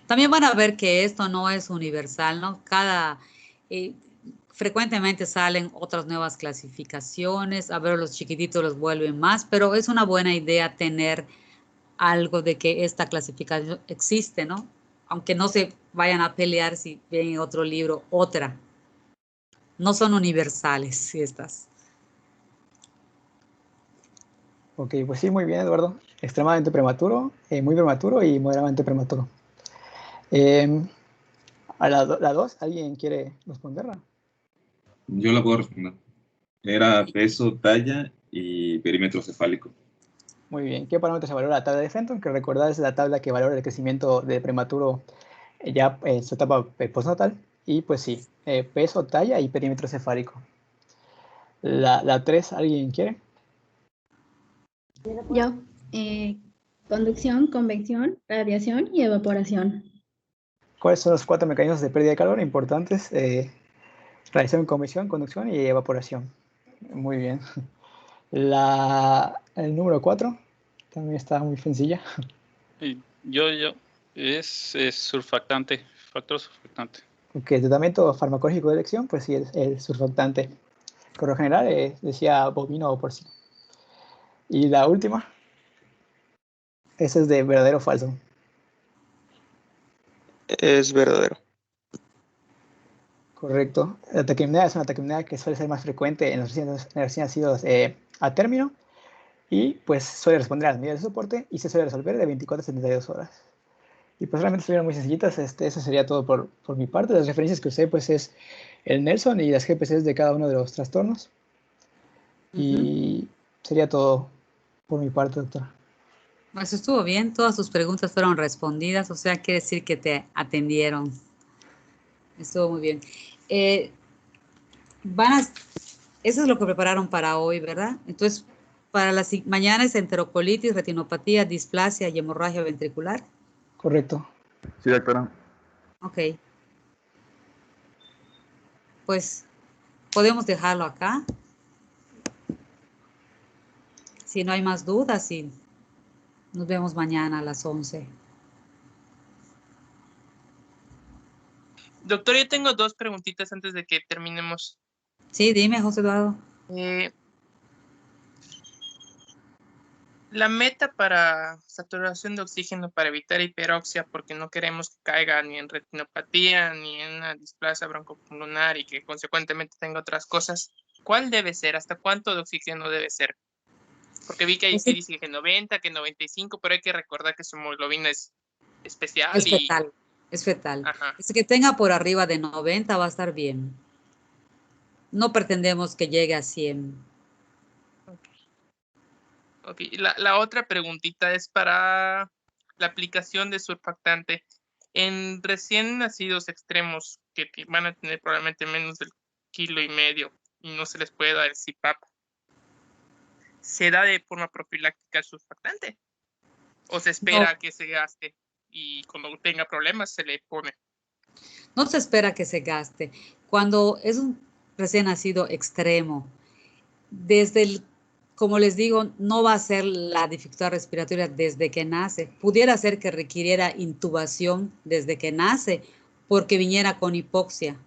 También van a ver que esto no es universal, ¿no? Frecuentemente salen otras nuevas clasificaciones, a ver, los chiquititos los vuelven más, pero es una buena idea tener algo de que esta clasificación existe, ¿no? Aunque no se vayan a pelear si ven en otro libro otra. No son universales estas. Ok, pues sí, muy bien, Eduardo. Extremadamente prematuro, muy prematuro y moderadamente prematuro. A la 2, ¿alguien quiere responderla? Yo la puedo responder. Era peso, talla y perímetro cefálico. Muy bien. ¿Qué parámetros se valora la tabla de Fenton? Que recordar es la tabla que valora el crecimiento de prematuro ya en su etapa postnatal. Y pues sí, peso, talla y perímetro cefálico. La 3, ¿alguien quiere? Yo. Conducción, convección, radiación y evaporación. ¿Cuáles son los 4 mecanismos de pérdida de calor importantes? Radiación, convección, conducción y evaporación. Muy bien. El número 4 también está muy sencilla. Yo, es surfactante, factor surfactante. Ok, el tratamiento farmacológico de elección, pues sí, el surfactante. Por lo general, decía bovino o porcino. Y la última, esa es de verdadero o falso. Es verdadero. Correcto. La taquimnea es una taquimnea que suele ser más frecuente en los recién nacidos a término y pues suele responder a las medidas de soporte y se suele resolver de 24 a 72 horas. Y pues realmente estuvieron muy sencillitas. Eso sería todo por mi parte. Las referencias que usé pues es el Nelson y las GPCs de cada uno de los trastornos. Y sería todo por mi parte, doctora. Eso estuvo bien, todas tus preguntas fueron respondidas, o sea, quiere decir que te atendieron. Estuvo muy bien. Eso es lo que prepararon para hoy, ¿verdad? Entonces, para mañana es enterocolitis, retinopatía, displasia y hemorragia ventricular. Correcto. Sí, doctora. Ok. Pues podemos dejarlo acá. Si no hay más dudas, y nos vemos mañana a las 11. Doctor, yo tengo 2 preguntitas antes de que terminemos. Sí, dime, José Eduardo. La meta para saturación de oxígeno para evitar hiperoxia, porque no queremos que caiga ni en retinopatía ni en una displasia broncopulmonar y que consecuentemente tenga otras cosas, ¿cuál debe ser? ¿Hasta cuánto de oxígeno debe ser? Porque vi que ahí sí dice que 90, que 95, pero hay que recordar que su hemoglobina es especial. Es fetal, es fetal. Ajá. Es que tenga por arriba de 90 va a estar bien. No pretendemos que llegue a 100. Ok. La otra preguntita es para la aplicación de surfactante. En recién nacidos extremos que van a tener probablemente menos del 1,5 kilos y no se les puede dar el CPAP, ¿se da de forma profiláctica el surfactante? ¿O se espera a que se gaste y cuando tenga problemas se le pone? No se espera que se gaste. Cuando es un recién nacido extremo, como les digo, no va a ser la dificultad respiratoria desde que nace. Pudiera ser que requiriera intubación desde que nace porque viniera con hipoxia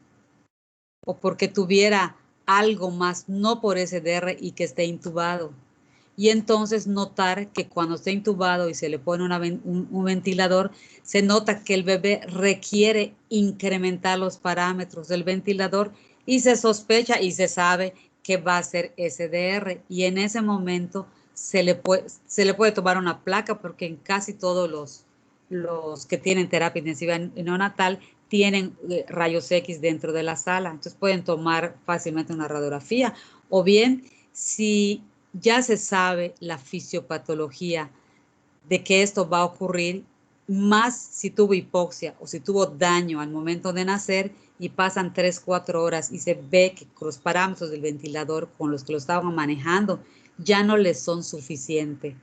o porque tuviera algo más, no por SDR y que esté intubado. Y entonces notar que cuando está intubado y se le pone un ventilador, se nota que el bebé requiere incrementar los parámetros del ventilador y se sospecha y se sabe que va a ser SDR. Y en ese momento se le puede tomar una placa porque en casi todos los que tienen terapia intensiva neonatal tienen rayos X dentro de la sala. Entonces pueden tomar fácilmente una radiografía. O bien, si ya se sabe la fisiopatología de que esto va a ocurrir, más si tuvo hipoxia o si tuvo daño al momento de nacer y pasan 3-4 horas y se ve que los parámetros del ventilador con los que lo estaban manejando ya no les son suficientes.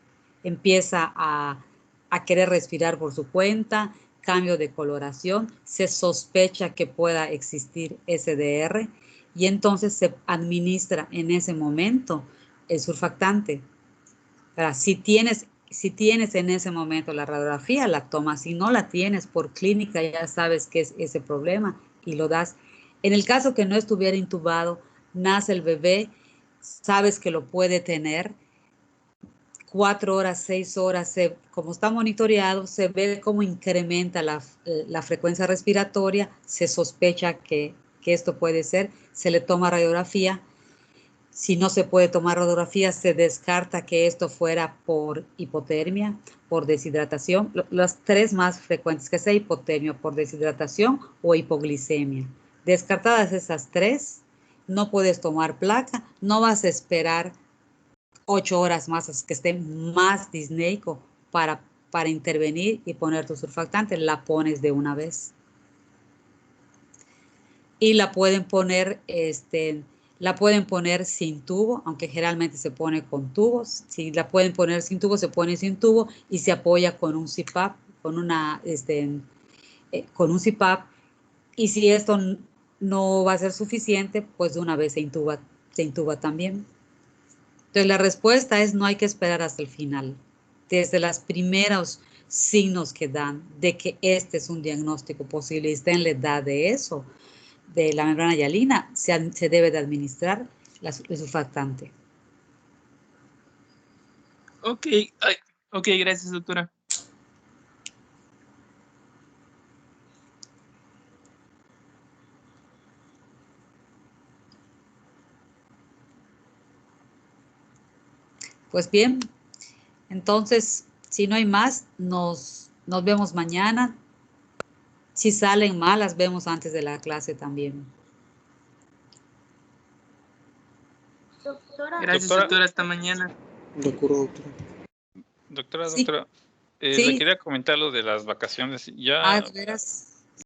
Empieza a querer respirar por su cuenta, cambio de coloración, se sospecha que pueda existir SDR y entonces se administra en ese momento el surfactante. Si tienes en ese momento la radiografía, la tomas. Si no la tienes por clínica, ya sabes qué es ese problema y lo das. En el caso que no estuviera intubado, nace el bebé, sabes que lo puede tener. 4 horas, 6 horas, como está monitoreado, se ve cómo incrementa la frecuencia respiratoria, se sospecha que esto puede ser, se le toma radiografía. Si no se puede tomar radiografía, se descarta que esto fuera por hipotermia, por deshidratación. Las 3 más frecuentes, que sea hipotermia, por deshidratación o hipoglicemia. Descartadas esas 3, no puedes tomar placa, no vas a esperar 8 horas más hasta que esté más disneico para intervenir y poner tu surfactante, la pones de una vez. y la pueden poner, sin tubo, aunque generalmente se pone con tubos. Si la pueden poner sin tubo, se pone sin tubo y se apoya con un CPAP, con un CPAP. Y si esto no va a ser suficiente, pues de una vez se intuba también. Entonces la respuesta es no hay que esperar hasta el final. Desde los primeros signos que dan de que este es un diagnóstico posible y está en la edad de eso, de la membrana hialina, se debe de administrar el surfactante. Ok, ok, gracias, doctora. Pues bien, entonces, si no hay más, nos vemos mañana. Si salen mal, las vemos antes de la clase también. Gracias, Doctora. doctora, hasta mañana. De acuerdo, doctora. Doctora, Sí. doctora, Sí. le quería comentar lo de las vacaciones. Ya ¿De veras?